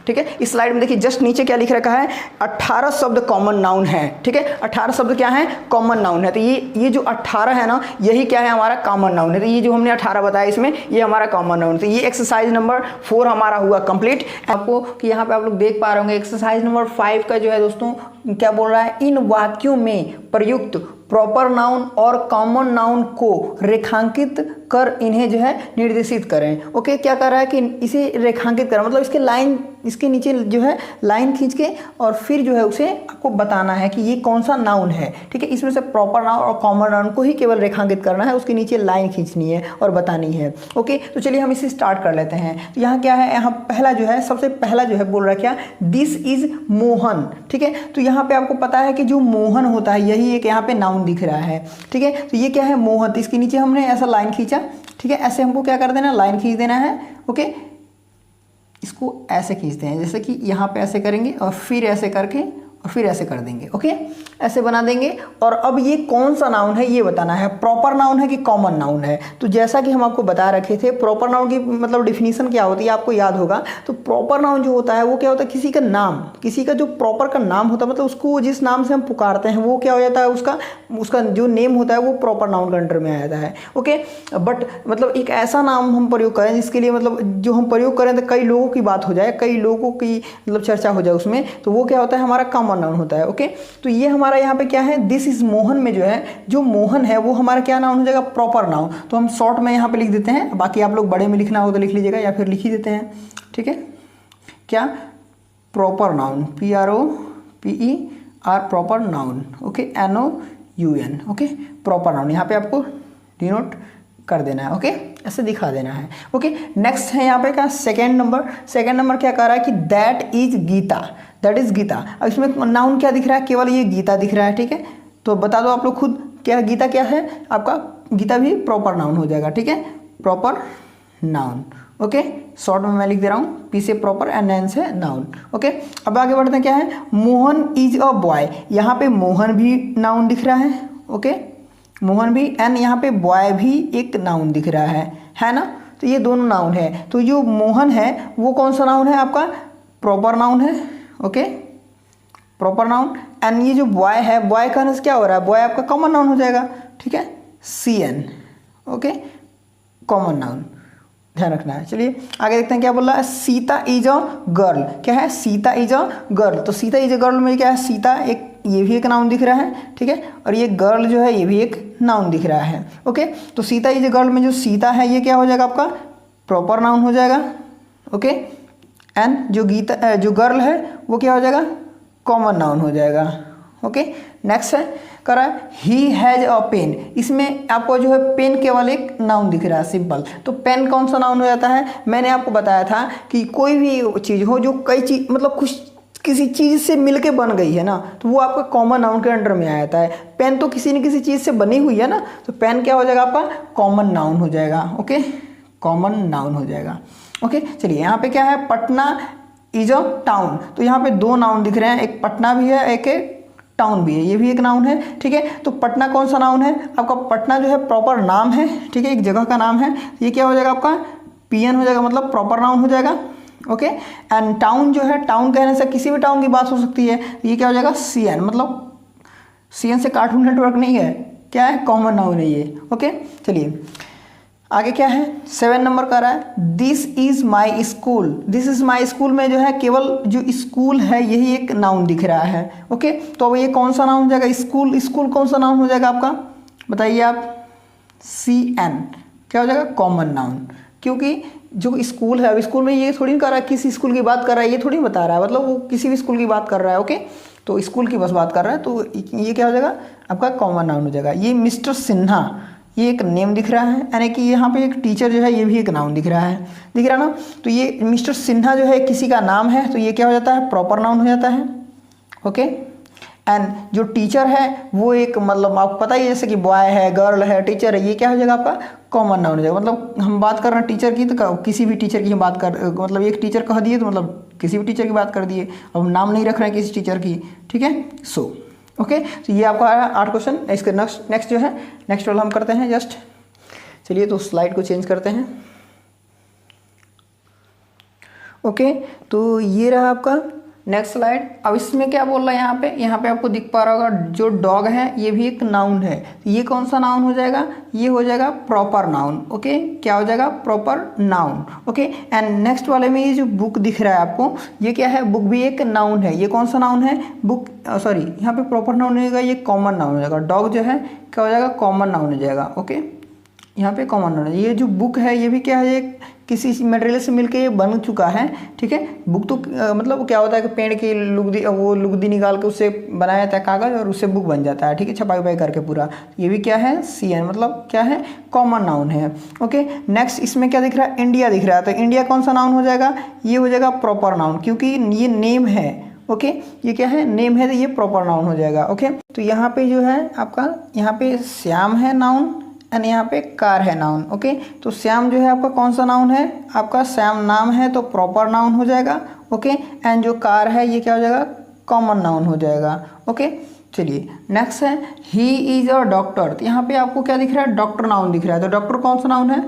[SPEAKER 2] ठीक है। इस स्लाइड में देखिए जस्ट नीचे क्या लिख रखा है, 18 शब्द कॉमन नाउन है, ठीक है, 18 शब्द क्या है, कॉमन नाउन है। तो ये जो 18 है ना, यही क्या है, हमारा कॉमन नाउन है। तो ये जो हमने 18 बताया इसमें, ये हमारा कॉमन नाउन है। तो ये एक्सरसाइज नंबर 4 हमारा हुआ कंप्लीट। आपको कि यहाँ पे आप लोग देख पा रहे होंगे, एक्सरसाइज नंबर 5 का जो है दोस्तों, क्या बोल रहा है, इन वाक्यों में प्रयुक्त प्रॉपर नाउन और कॉमन नाउन को रेखांकित कर इन्हें जो है निर्देशित करें। ओके, क्या कर रहा है कि इसे रेखांकित करें, मतलब इसके लाइन, इसके नीचे जो है लाइन खींच के, और फिर जो है उसे आपको बताना है कि ये कौन सा नाउन है, ठीक है। इसमें से प्रॉपर नाउन और कॉमन नाउन को ही केवल रेखांकित करना है, उसके नीचे लाइन खींचनी है और बतानी है। ओके, तो चलिए हम इसे स्टार्ट कर लेते हैं। तो यहाँ क्या है, यहाँ पहला जो है, सबसे पहला जो है बोल रहा है क्या, दिस इज मोहन, ठीक है। तो यहाँ पे आपको पता है कि जो मोहन होता है, यही एक यहाँ पे नाउन दिख रहा है, ठीक है। तो ये क्या है, मोहन, तो इसके नीचे हमने ऐसा लाइन खींचा, ठीक है, ऐसे हमको क्या कर देना, लाइन खींच देना है। ओके, इसको ऐसे खींचते हैं, जैसे कि यहाँ पे ऐसे करेंगे, और फिर ऐसे करके, और फिर ऐसे कर देंगे। ओके, ऐसे बना देंगे। और अब ये कौन सा नाउन है ये बताना है, प्रॉपर नाउन है कि कॉमन नाउन है। तो जैसा कि हम आपको बता रखे थे, प्रॉपर नाउन की मतलब डिफिनीशन क्या होती है, आपको याद होगा। तो प्रॉपर नाउन जो होता है वो क्या होता है, किसी का नाम, किसी का जो प्रॉपर का नाम होता है, मतलब उसको जिस नाम से हम पुकारते हैं, वो क्या हो जाता है, उसका जो नेम होता है वो प्रॉपर नाउन के अंडर में आ जाता है। ओके, बट मतलब एक ऐसा नाम हम प्रयोग करें जिसके लिए मतलब जो हम प्रयोग करें तो कई लोगों की बात हो जाए, कई लोगों की मतलब चर्चा हो जाए उसमें, तो वो क्या होता है, हमारा कॉमन नाउन होता है। ओके, तो ये हमारा यहाँ पे क्या है, दिस इज मोहन में जो है, जो मोहन है वो हमारा क्या नाउन हो जाएगा, प्रॉपर नाउन। तो हम शॉर्ट में यहाँ पे लिख देते हैं, बाकी आप लोग बड़े में लिखना हो तो लिख लीजिएगा, या फिर लिख ही देते हैं, ठीक है। क्या, proper noun, PROPER, proper noun. Okay, NOUN, okay, proper noun यहाँ पे आपको डिनोट कर देना है। ओके, ऐसे दिखा देना है। ओके, नेक्स्ट है यहाँ पे का सेकेंड नंबर क्या कह रहा है कि that is Gita, that is Gita. अब इसमें नाउन क्या दिख रहा है, केवल ये गीता दिख रहा है, ठीक है। तो बता दो आप लोग खुद, क्या गीता क्या है आपका, गीता भी प्रॉपर नाउन हो जाएगा, ठीक है, प्रॉपर नाउन। ओके, शॉर्ट में मैं लिख दे रहा हूँ, P से प्रॉपर एंड N से नाउन। ओके, अब आगे बढ़ते हैं, क्या है, मोहन इज अ बॉय। यहाँ पे मोहन भी नाउन दिख रहा है। ओके, मोहन भी, एंड यहाँ पे बॉय भी एक नाउन दिख रहा है
[SPEAKER 1] है ना, तो ये दोनों नाउन है। तो जो मोहन है वो कौन सा नाउन है आपका, प्रॉपर नाउन है, ओके, प्रॉपर नाउन। एंड ये जो बॉय है, बॉय कहने से क्या हो रहा है, बॉय आपका कॉमन नाउन हो जाएगा, ठीक है, CN, ओके, कॉमन नाउन, ध्यान रखना है। चलिए आगे देखते हैं क्या बोल रहा है, सीता इज अ गर्ल, क्या है, सीता इज अ गर्ल। तो सीता इज अ गर्ल में क्या है, सीता एक, ये भी एक नाउन दिख रहा है, ठीक है, और ये गर्ल जो है ये भी एक नाउन दिख रहा है, ओके। तो सीता इज अ गर्ल में जो सीता है ये क्या हो जाएगा आपका, प्रॉपर नाउन हो जाएगा, ओके। एंड जो गीता, जो गर्ल है वो क्या हो जाएगा, कॉमन नाउन हो जाएगा, ओके। नेक्स्ट है कह रहा है ही हैज अ पेन, इसमें आपको जो है पेन केवल एक नाउन दिख रहा है, सिंपल। तो पेन कौन सा नाउन हो जाता है, मैंने आपको बताया था कि कोई भी चीज़ हो जो कई चीज मतलब कुछ किसी चीज़ से मिलके बन गई है ना, तो वो आपका कॉमन नाउन के अंडर में आ जाता है। पेन तो किसी न किसी चीज़ से बनी हुई है ना, तो पेन क्या हो जाएगा आपका, कॉमन नाउन हो जाएगा, ओके, कॉमन नाउन हो जाएगा, ओके। चलिए यहाँ पे क्या है, पटना इज अ टाउन, तो यहाँ पे दो नाउन दिख रहे हैं, एक पटना भी है, एक टाउन भी है, ये भी एक नाउन है, ठीक है। तो पटना कौन सा नाउन है आपका, पटना जो है प्रॉपर नाम है, ठीक है, एक जगह का नाम है, ये क्या हो जाएगा आपका, PN हो जाएगा, मतलब प्रॉपर नाउन हो जाएगा, ओके। एंड टाउन जो है, टाउन कहने से किसी भी टाउन की बात हो सकती है, ये क्या हो जाएगा, CN, मतलब CN से कार्टून नेटवर्क नहीं है, क्या है, कॉमन नाउन है ये, ओके। चलिए आगे क्या है, 7 नंबर का रहा है this is my school, this is my school में जो है केवल जो स्कूल है यही एक नाउन दिख रहा है, ओके। तो अब ये कौन सा नाउन हो जाएगा, स्कूल, स्कूल कौन सा नाउन हो जाएगा आपका, बताइए आप, CN क्या हो जाएगा, कॉमन नाउन, क्योंकि जो स्कूल है, अब स्कूल में ये थोड़ी कर रहा है किसी स्कूल की बात कर रहा है, ये थोड़ी बता रहा है, मतलब वो किसी भी स्कूल की बात कर रहा है, ओके। तो स्कूल की बस बात कर रहा है, तो ये क्या हो जाएगा आपका, कॉमन नाउन हो जाएगा। ये मिस्टर सिन्हा, ये एक नेम दिख रहा है, यानी कि यहाँ पे एक टीचर जो है ये भी एक नाउन दिख रहा है, दिख रहा ना। तो ये मिस्टर सिन्हा जो है किसी का नाम है, तो ये क्या हो जाता है, प्रॉपर नाउन हो जाता है, ओके। एंड जो टीचर है वो एक, मतलब आपको पता ही है जैसे कि बॉय है, गर्ल है, टीचर है, ये क्या हो जाएगा आपका, कॉमन नाउन हो जाएगा। मतलब हम बात कर रहे हैं टीचर की, तो किसी भी टीचर की हम बात कर, मतलब एक टीचर कह दिए तो मतलब किसी भी टीचर की बात कर दिए, अब नाम नहीं रख रहे हैं किसी टीचर की, ठीक है, सो ओके। तो ये आपका आया 8 क्वेश्चन। इसके नेक्स्ट जो है, नेक्स्ट वाला हम करते हैं जस्ट, चलिए तो स्लाइड को चेंज करते हैं, ओके। तो ये रहा आपका नेक्स्ट स्लाइड। अब इसमें क्या बोल रहा है, यहाँ पे आपको दिख पा रहा होगा जो डॉग है ये भी एक नाउन है, ये कौन सा नाउन हो जाएगा, ये हो जाएगा प्रॉपर नाउन, ओके। क्या हो जाएगा, proper noun, okay. And next वाले में ये जो बुक दिख रहा है आपको, ये क्या है, बुक भी एक नाउन है, ये कौन सा नाउन है, बुक, सॉरी यहाँ पे प्रॉपर नाउन हो जाएगा, ये कॉमन नाउन हो जाएगा। डॉग जो है क्या हो जाएगा, कॉमन नाउन हो जाएगा, ओके, यहाँ पे कॉमन नाउन है। ये जो बुक है ये भी क्या है, ये किसी मटेरियल से मिलके ये बन चुका है, ठीक है। बुक तो मतलब क्या होता है कि पेड़ की लुगदी, वो लुगदी निकाल के उससे बनाया जाता है कागज़ और उससे बुक बन जाता है, ठीक है, छपाई वपाई करके पूरा। ये भी क्या है, CN, मतलब क्या है, कॉमन नाउन है, ओके। नेक्स्ट इसमें क्या दिख रहा है, इंडिया दिख रहा है, तो इंडिया कौन सा नाउन हो जाएगा, ये हो जाएगा प्रॉपर नाउन, क्योंकि ये नेम है, ओके। ये क्या है, नेम है, तो ये प्रॉपर नाउन हो जाएगा, ओके। तो यहाँ पे जो है आपका, यहाँ पे श्याम है नाउन, एंड यहाँ पे कार है नाउन, ओके। तो श्याम जो है आपका कौन सा नाउन है, आपका श्याम नाम है तो प्रॉपर नाउन हो जाएगा, ओके। एंड जो कार है ये क्या हो जाएगा, कॉमन नाउन हो जाएगा, ओके। चलिए नेक्स्ट है ही इज अ डॉक्टर, तो यहाँ पे आपको क्या दिख रहा है, डॉक्टर नाउन दिख रहा है, तो डॉक्टर कौन सा नाउन है,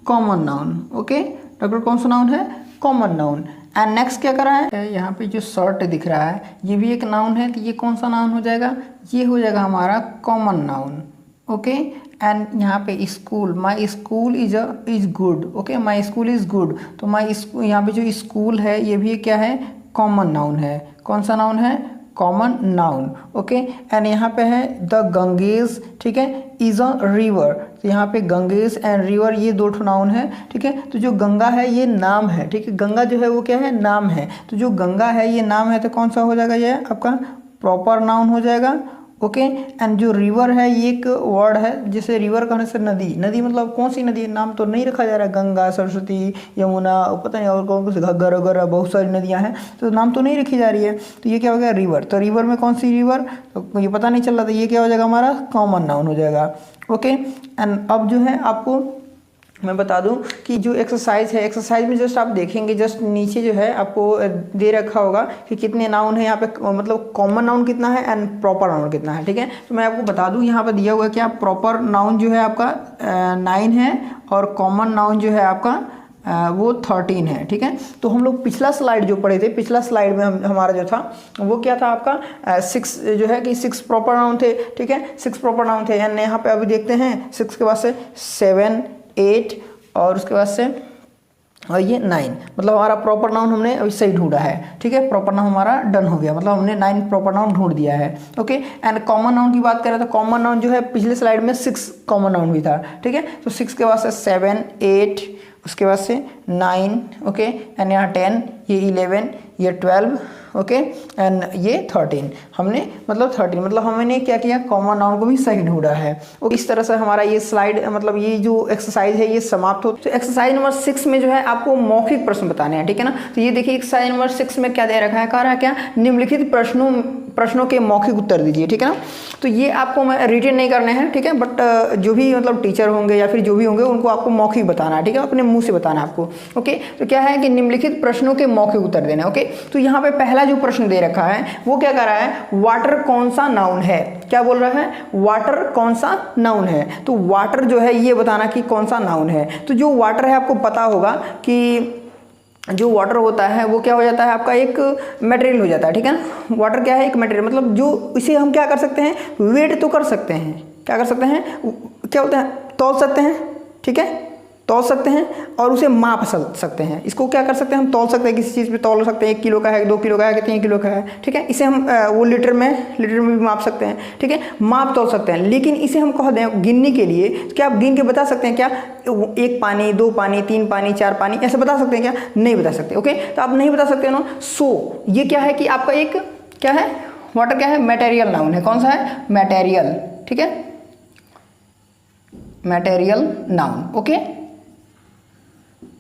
[SPEAKER 1] कॉमन नाउन, ओके। डॉक्टर कौन सा नाउन है, कॉमन नाउन। एंड नेक्स्ट क्या कर रहा है, यहाँ पे जो शर्ट दिख रहा है ये भी एक नाउन है, तो ये कौन सा नाउन हो जाएगा, ये हो जाएगा हमारा कॉमन नाउन, ओके। एंड यहाँ पे school, my school is good, okay, my school is good, तो माई स्कूल, यहाँ पे जो स्कूल है ये भी क्या है, कॉमन नाउन है, कौन सा नाउन है, कॉमन नाउन, ओके। एंड यहाँ पे है द गंगेज, ठीक है, इज अ रिवर, तो यहाँ पे गंगेज एंड रिवर ये दो नाउन है, ठीक है। तो जो गंगा है ये नाम है, ठीक है, गंगा जो है वो क्या है, नाम है, तो जो गंगा है ये नाम है, तो कौन सा हो जाएगा, ये आपका प्रॉपर नाउन हो जाएगा, ओके। एंड जो रिवर है ये एक वर्ड है, जैसे रिवर कहने से नदी, नदी मतलब कौन सी नदी, नाम तो नहीं रखा जा रहा है, गंगा, सरस्वती, यमुना, पता नहीं और कौन कौन से, घग्गर वगैरह बहुत सारी नदियां हैं, तो नाम तो नहीं रखी जा रही है, तो ये क्या हो गया, रिवर। तो रिवर में कौन सी रिवर, तो ये पता नहीं चल रहा था, ये क्या हो जाएगा हमारा, कॉमन नाउन हो जाएगा, ओके। एंड अब जो है आपको मैं बता दूं कि जो एक्सरसाइज है, एक्सरसाइज में जस्ट आप देखेंगे, जस्ट नीचे जो है आपको दे रखा होगा कि कितने नाउन है यहाँ पे, मतलब कॉमन नाउन कितना है एंड प्रॉपर नाउन कितना है, ठीक है। तो मैं आपको बता दूं यहाँ पे दिया हुआ है क्या, प्रॉपर नाउन जो है आपका 9 है
[SPEAKER 2] और कॉमन नाउन जो है आपका वो 13 है। ठीक है, तो हम लोग पिछला स्लाइड जो पढ़े थे, पिछला स्लाइड में हमारा जो था वो क्या था आपका 6 जो है कि 6 प्रॉपर नाउन थे। ठीक है, 6 प्रॉपर नाउन थे, यानी यहाँ पे अभी देखते हैं 6 के बाद से 7, 8 और उसके बाद से और ये 9, मतलब हमारा प्रॉपर नाउन हमने अभी सही ढूंढा है। ठीक है, प्रॉपर नाउन हमारा डन हो गया, मतलब हमने 9 प्रॉपर नाउन ढूंढ दिया है। ओके, एंड कॉमन नाउन की बात करें तो कॉमन नाउन जो है पिछले स्लाइड में 6 कॉमन नाउन भी था। ठीक है, तो 6 के बाद से 7, 8 उसके बाद से 9, ओके, एंड यहाँ 10, ये 11, ये 12, ओके, एंड ये 13 हमने मतलब 13 मतलब हमने क्या किया, कॉमन नाउन को भी सही ढूंढा है। और इस तरह से हमारा ये स्लाइड मतलब ये जो एक्सरसाइज है ये समाप्त हो। तो एक्सरसाइज नंबर 6 में जो है आपको मौखिक प्रश्न बताने हैं। ठीक है ना, तो ये देखिए एक्सरसाइज नंबर 6 में क्या दे रखा है, कह रहा है क्या, निम्नलिखित प्रश्नों के मौखिक उत्तर दीजिए। ठीक है ना, तो ये आपको मैं रिटेन नहीं करने हैं। ठीक है, बट जो भी मतलब टीचर होंगे या फिर जो भी होंगे उनको आपको मौखिक बताना है। ठीक है, अपने मुंह से बताना है आपको। ओके, तो क्या है कि निम्नलिखित प्रश्नों के मौखिक उत्तर देना। ओके, तो यहाँ पे पहला जो प्रश्न दे रखा है वो क्या कर रहा है, वाटर कौन सा नाउन है। क्या बोल रहा है, वाटर कौन सा नाउन है। तो वाटर जो है ये बताना कि कौन सा नाउन है। तो जो वाटर है आपको पता होगा कि जो वाटर होता है वो क्या हो जाता है आपका एक मटेरियल हो जाता है। ठीक है ना, वाटर क्या है, एक मटेरियल, मतलब जो इसे हम क्या कर सकते हैं, वेट तो कर सकते हैं, क्या कर सकते हैं, क्या होता है, तौल सकते हैं। ठीक है, तौल सकते हैं और उसे माप सकते हैं। इसको क्या कर सकते हैं, हम तौल सकते हैं, किसी चीज़ पे तौल सकते हैं, 1 किलो का है, 2 किलो का है, 3 किलो का है। ठीक है, इसे हम वो लीटर में भी माप सकते हैं। ठीक है, माप तौल सकते हैं, लेकिन इसे हम कह दें गिनने के लिए, क्या आप गिन के बता सकते हैं क्या, 1 पानी, 2 पानी, 3 पानी, 4 पानी, ऐसे बता सकते हैं क्या, नहीं बता सकते। ओके, तो आप नहीं बता सकते ना। सो ये क्या है कि आपका एक क्या है, वाटर क्या है, मटेरियल नाउन है। कौन सा है, मटेरियल। ठीक है, material noun. Okay,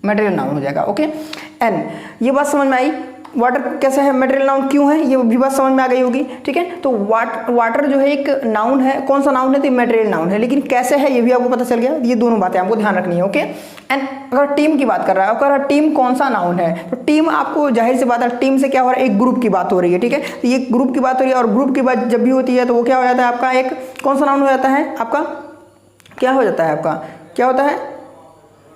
[SPEAKER 2] material noun हो जाएगा। ओके, एंड ये बात समझ में आई, वाटर कैसे है, मटेरियल नाउन क्यों है, ये भी बात समझ में आ गई होगी। ठीक है, तो वाटर जो है एक नाउन है, कौन सा नाउन है, तो मटेरियल नाउन है, लेकिन कैसे है ये भी आपको पता चल गया। ये दोनों बातें आपको ध्यान रखनी है। ओके, एंड अगर टीम की बात कर रहा है, अगर टीम कौन सा नाउन है, तो टीम आपको जाहिर सी बात है, टीम से क्या हो रहा है, एक ग्रुप की बात हो रही है। ठीक है, तो ये ग्रुप की बात हो रही है, और ग्रुप की बात जब भी होती है तो वो क्या हो जाता है आपका एक कौन सा नाउन हो जाता है, आपका क्या हो जाता है, आपका क्या होता है,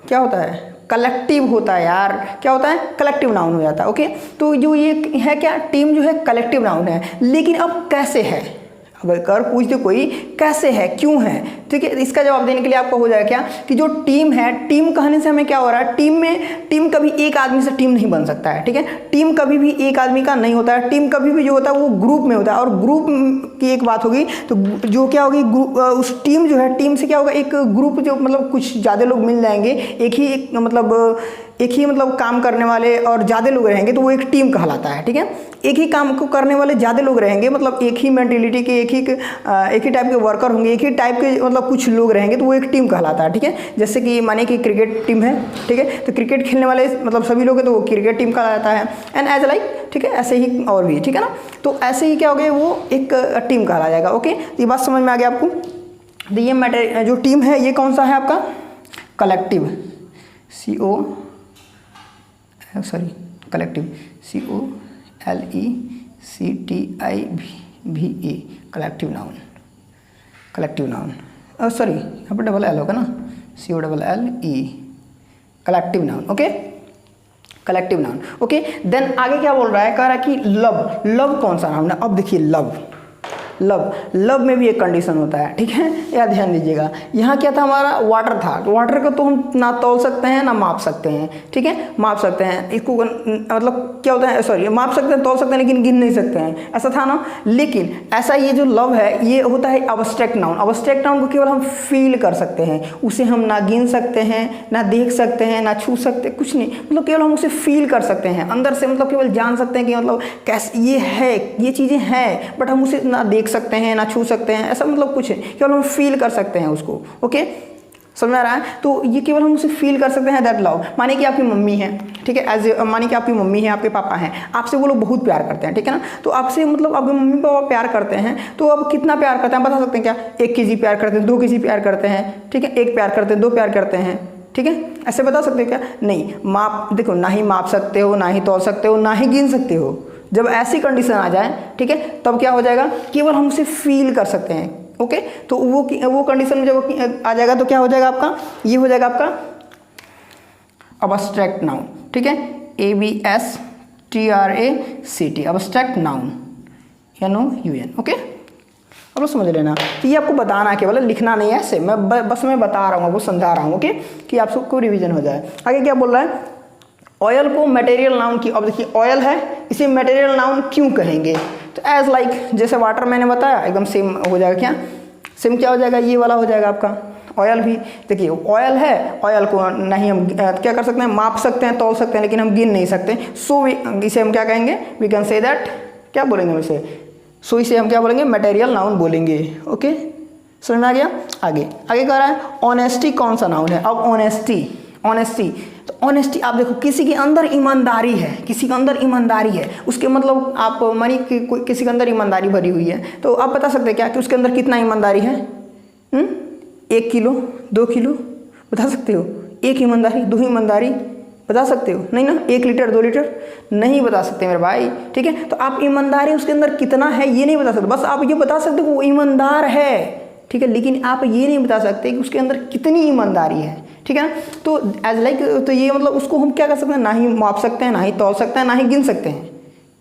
[SPEAKER 2] क्या होता है, कलेक्टिव होता है यार। क्या होता है, कलेक्टिव नाउन हो जाता है। ओके, तो जो ये है क्या, टीम जो है कलेक्टिव नाउन है, लेकिन अब कैसे है, अगर पूछ दे कोई कैसे है, क्यों है, ठीक है, इसका जवाब देने के लिए आपको हो जाएगा क्या कि जो टीम है, टीम कहने से हमें क्या हो रहा है, टीम कभी एक आदमी से टीम नहीं बन सकता है। ठीक है, टीम कभी भी एक आदमी का नहीं होता है, टीम कभी भी जो होता है वो ग्रुप में होता है, और ग्रुप की एक बात होगी तो जो क्या होगी, उस टीम जो है, टीम से क्या होगा, एक ग्रुप जो मतलब कुछ ज़्यादा लोग मिल जाएंगे, एक ही मतलब काम करने वाले और ज़्यादा लोग रहेंगे तो वो एक टीम कहलाता है। ठीक है, एक ही काम को करने वाले ज़्यादा लोग रहेंगे, मतलब एक ही मेंटेलिटी के, एक ही टाइप के वर्कर होंगे, एक ही टाइप के मतलब कुछ लोग रहेंगे तो वो एक टीम कहलाता है। ठीक है, जैसे कि माने कि क्रिकेट टीम है। ठीक है, तो क्रिकेट खेलने वाले मतलब सभी लोग हैं तो वो क्रिकेट टीम कहलाता है, एंड एज लाइक। ठीक है, ऐसे ही और भी। ठीक है ना, तो ऐसे ही क्या हो गया, वो एक टीम कहला जाएगा। ओके, ये बात समझ में आ गया आपको। तो ये मैटर जो टीम है ये कौन सा है आपका, collective, collective, COLECTIVE, collective noun, collective noun, sorry यहाँ पर डबल एल होगा ना, COLLE, collective noun. Okay, collective noun. Okay, then आगे क्या बोल रहा है, कह रहा है कि लव कौन सा नाउन है। अब देखिए लव में भी एक कंडीशन होता है। ठीक है, यार ध्यान दीजिएगा, यहाँ क्या था हमारा, वाटर था, तो वाटर को तो हम ना तौल सकते हैं ना माप सकते हैं। ठीक है, माप सकते हैं, इसको मतलब क्या होता है, सॉरी माप सकते हैं, तौल सकते हैं, लेकिन गिन नहीं सकते हैं, ऐसा था ना। लेकिन ऐसा ये जो लव है ये होता है अब्स्ट्रैक्ट नाउन। अब्स्ट्रैक्ट नाउन को केवल हम फील कर सकते हैं, उसे हम ना गिन सकते हैं, ना देख सकते हैं, ना छू सकते, कुछ नहीं, मतलब केवल हम उसे फील कर सकते हैं अंदर से, मतलब केवल जान सकते हैं कि मतलब कैसे ये है, ये चीज़ें हैं, बट हम उसे ना देख सकते हैं ना छू सकते हैं, ऐसा मतलब कुछ है, केवल हम फील कर सकते हैं उसको। ओके, समझ में आ रहा है, तो ये केवल हम उसे फील कर सकते हैं, दैट लव। माने कि आपकी मम्मी है, ठीक है, माने कि आपकी मम्मी है, आपके पापा हैं, आपसे वो लोग बहुत प्यार करते हैं। ठीक है ना, तो आपसे मतलब आपके मम्मी पापा प्यार करते हैं, तो अब कितना प्यार करते हैं बता सकते हैं क्या, 1 kg प्यार करते हैं, 2 kg प्यार करते हैं। ठीक है, 1 प्यार करते हैं, 2 प्यार करते हैं। ठीक है, ऐसे बता सकते हैं क्या, नहीं, माप देखो, ना ही माप सकते हो, ना ही तौल सकते हो, ना ही गिन सकते हो। जब ऐसी कंडीशन आ जाए, ठीक है, तब क्या हो जाएगा, केवल हम उसे फील कर सकते हैं। ओके, तो वो कंडीशन में जब आ जाएगा तो क्या हो जाएगा आपका, ये हो जाएगा आपका अबस्ट्रैक्ट नाउन, ठीक है, ABSTRACT, abstract noun, NOUN, okay. अब लोग समझ लेना कि ये आपको बताना है, केवल लिखना नहीं है ऐसे, मैं बस मैं बता रहा हूँ, आपको समझा रहा हूँ, ओके, कि आप सबको रिवीजन हो जाए। आगे क्या बोल रहा है, ऑयल को मटेरियल नाउन की, अब देखिए ऑयल है, इसे मटेरियल नाउन क्यों कहेंगे, तो एज लाइक जैसे वाटर मैंने बताया एकदम सेम हो जाएगा, क्या सेम क्या हो जाएगा, ये वाला हो जाएगा आपका ऑयल भी। देखिए ऑयल है, ऑयल को नहीं हम क्या कर सकते हैं, माप सकते हैं, तौल सकते हैं, लेकिन हम गिन नहीं सकते, सो इसे हम क्या कहेंगे, वी कैन से दैट, क्या बोलेंगे हम इसे, सो इसे हम क्या बोलेंगे, मटेरियल नाउन बोलेंगे, ओके, समझ में आ गया। आगे आगे कह रहा है ऑनेस्टी कौन सा नाउन है, अब ऑनेस्टी, तो ऑनेस्टी आप देखो, किसी के अंदर ईमानदारी है, किसी के अंदर ईमानदारी है, उसके मतलब आप मानिए कि किसी के अंदर ईमानदारी भरी हुई है, तो आप बता सकते हैं क्या कि उसके अंदर कितना ईमानदारी है, 1 किलो 2 किलो बता सकते हो, 1 ईमानदारी 2 ईमानदारी बता सकते हो, नहीं ना, 1 लीटर 2 लीटर नहीं बता सकते मेरे भाई, ठीक है। तो आप ईमानदारी उसके अंदर कितना है ये नहीं बता सकते, बस आप ये बता सकते हो वो ईमानदार है, ठीक है, लेकिन आप ये नहीं बता सकते कि उसके अंदर कितनी ईमानदारी है, ठीक है ना। तो एज लाइक, तो ये मतलब उसको हम क्या कर सकते हैं, ना ही माप सकते हैं, ना ही तौल सकते हैं, ना ही गिन सकते हैं,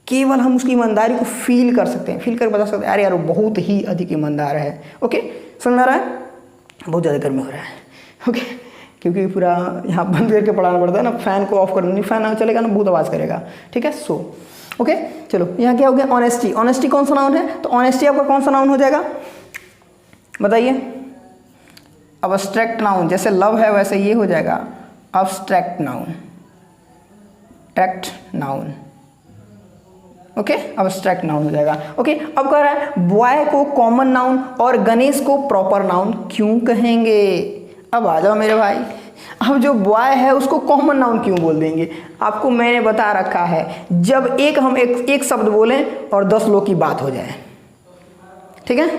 [SPEAKER 2] केवल हम उसकी ईमानदारी को फील कर सकते हैं, फील कर बता सकते हैं, अरे यार वो बहुत ही अधिक ईमानदार है, ओके, समझ में आ रहा है। बहुत ज़्यादा गर्मी हो रहा है, ओके, क्योंकि पूरा यहाँ बंद करके पढ़ाना पड़ता है ना, फैन को ऑफ कर देंगे, फैन चलेगा ना बहुत आवाज़ करेगा, ठीक है। सो ओके, चलो यहाँ क्या हो गया, ऑनेस्टी कौन सा नाउन है, तो ऑनेस्टी आपका कौन सा नाउन हो जाएगा बताइए, अबस्ट्रैक्ट नाउन, जैसे लव है वैसे ये हो जाएगा abstract noun, okay, abstract noun हो जाएगा, ओके। अब कह रहा है बॉय को कॉमन नाउन और गणेश को प्रॉपर नाउन क्यों कहेंगे, अब आ जाओ मेरे भाई, अब जो बॉय है उसको कॉमन नाउन क्यों बोल देंगे, आपको मैंने बता रखा है, जब हम एक शब्द बोलें और 10 लोग की बात हो जाए, ठीक है,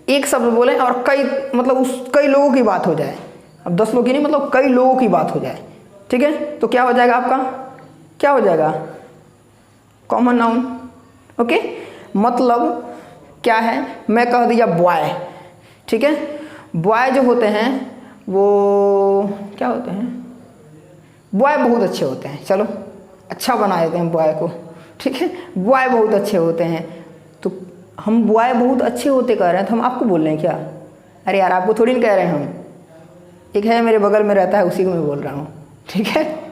[SPEAKER 2] एक शब्द बोलें और कई लोगों की बात हो जाए, अब 10 लोग की नहीं, मतलब कई लोगों की बात हो जाए, ठीक है, तो क्या हो जाएगा आपका, क्या हो जाएगा, कॉमन नाउन, ओके। मतलब क्या है, मैं कह दिया बॉय, ठीक है, बॉय जो होते हैं वो क्या होते हैं, बॉय बहुत अच्छे होते हैं, चलो अच्छा बना देते हैं बॉय को, ठीक है, बॉय बहुत अच्छे होते हैं, तो हम बॉय बहुत अच्छे होते कह रहे हैं, तो हम आपको बोल रहे हैं क्या, अरे यार आपको थोड़ी ना कह रहे हैं हम, एक है मेरे बगल में रहता है उसी को मैं बोल रहा हूँ, ठीक है।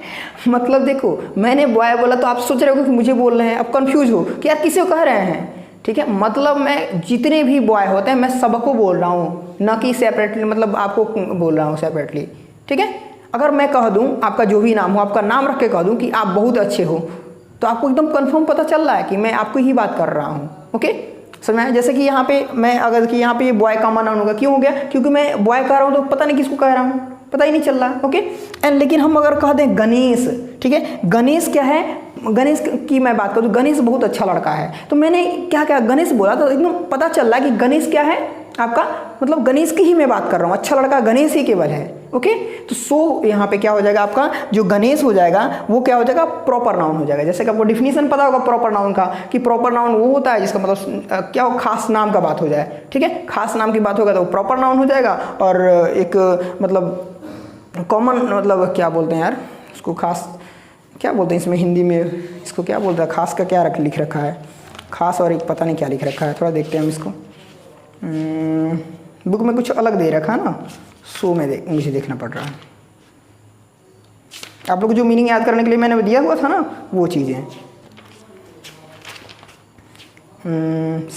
[SPEAKER 2] मतलब देखो मैंने बॉय बोला तो आप सोच रहे हो कि मुझे बोल रहे हैं, अब कंफ्यूज हो कि यार किसे कह रहे हैं, ठीक है, मतलब मैं जितने भी बॉय होते हैं मैं सबको बोल रहा हूँ, ना कि सेपरेटली, मतलब आपको बोल रहा हूँ सेपरेटली, ठीक है। अगर मैं कह दूँ आपका जो भी नाम हो, आपका नाम रख के कह दूँ कि आप बहुत अच्छे हो, तो आपको एकदम कंफर्म पता चल रहा है कि मैं आपको ही बात कर रहा हूँ, ओके, समझ में। जैसे कि यहाँ पे मैं अगर कि यहाँ पे ये बॉय कॉमन नाउन होगा, क्यों हो गया, क्योंकि मैं बॉय कह रहा हूँ तो पता नहीं किसको कह रहा हूँ, पता ही नहीं चल रहा, ओके। एंड लेकिन हम अगर कह दें गणेश, ठीक है, गणेश क्या है, गणेश की मैं बात करूँ, गणेश बहुत अच्छा लड़का है, तो मैंने क्या क्या गणेश बोला तो एकदम पता चल रहा है कि गणेश क्या है आपका, मतलब गणेश की ही मैं बात कर रहा हूँ, अच्छा लड़का गणेश ही केवल है, ओके। तो सो यहाँ पे क्या हो जाएगा आपका, जो गणेश हो जाएगा वो क्या हो जाएगा, प्रॉपर नाउन हो जाएगा। जैसे कि आपको डिफिनीशन पता होगा प्रॉपर नाउन का, कि प्रॉपर नाउन वो होता है जिसका मतलब क्या हो, खास नाम का बात हो जाए, ठीक है, खास नाम की बात होगा तो प्रॉपर नाउन हो जाएगा, और एक मतलब कॉमन, मतलब क्या बोलते हैं यार उसको, खास क्या बोलते हैं इसमें हिंदी में, इसको क्या बोलते हैं, खास का क्या लिख रखा है, खास और एक पता नहीं क्या लिख रखा है, थोड़ा देखते हैं हम इसको, बुक में कुछ अलग दे रखा है ना, सो में मुझे देखना पड़ रहा है। आप लोग को जो मीनिंग याद करने के लिए मैंने दिया हुआ था ना वो चीज़ें,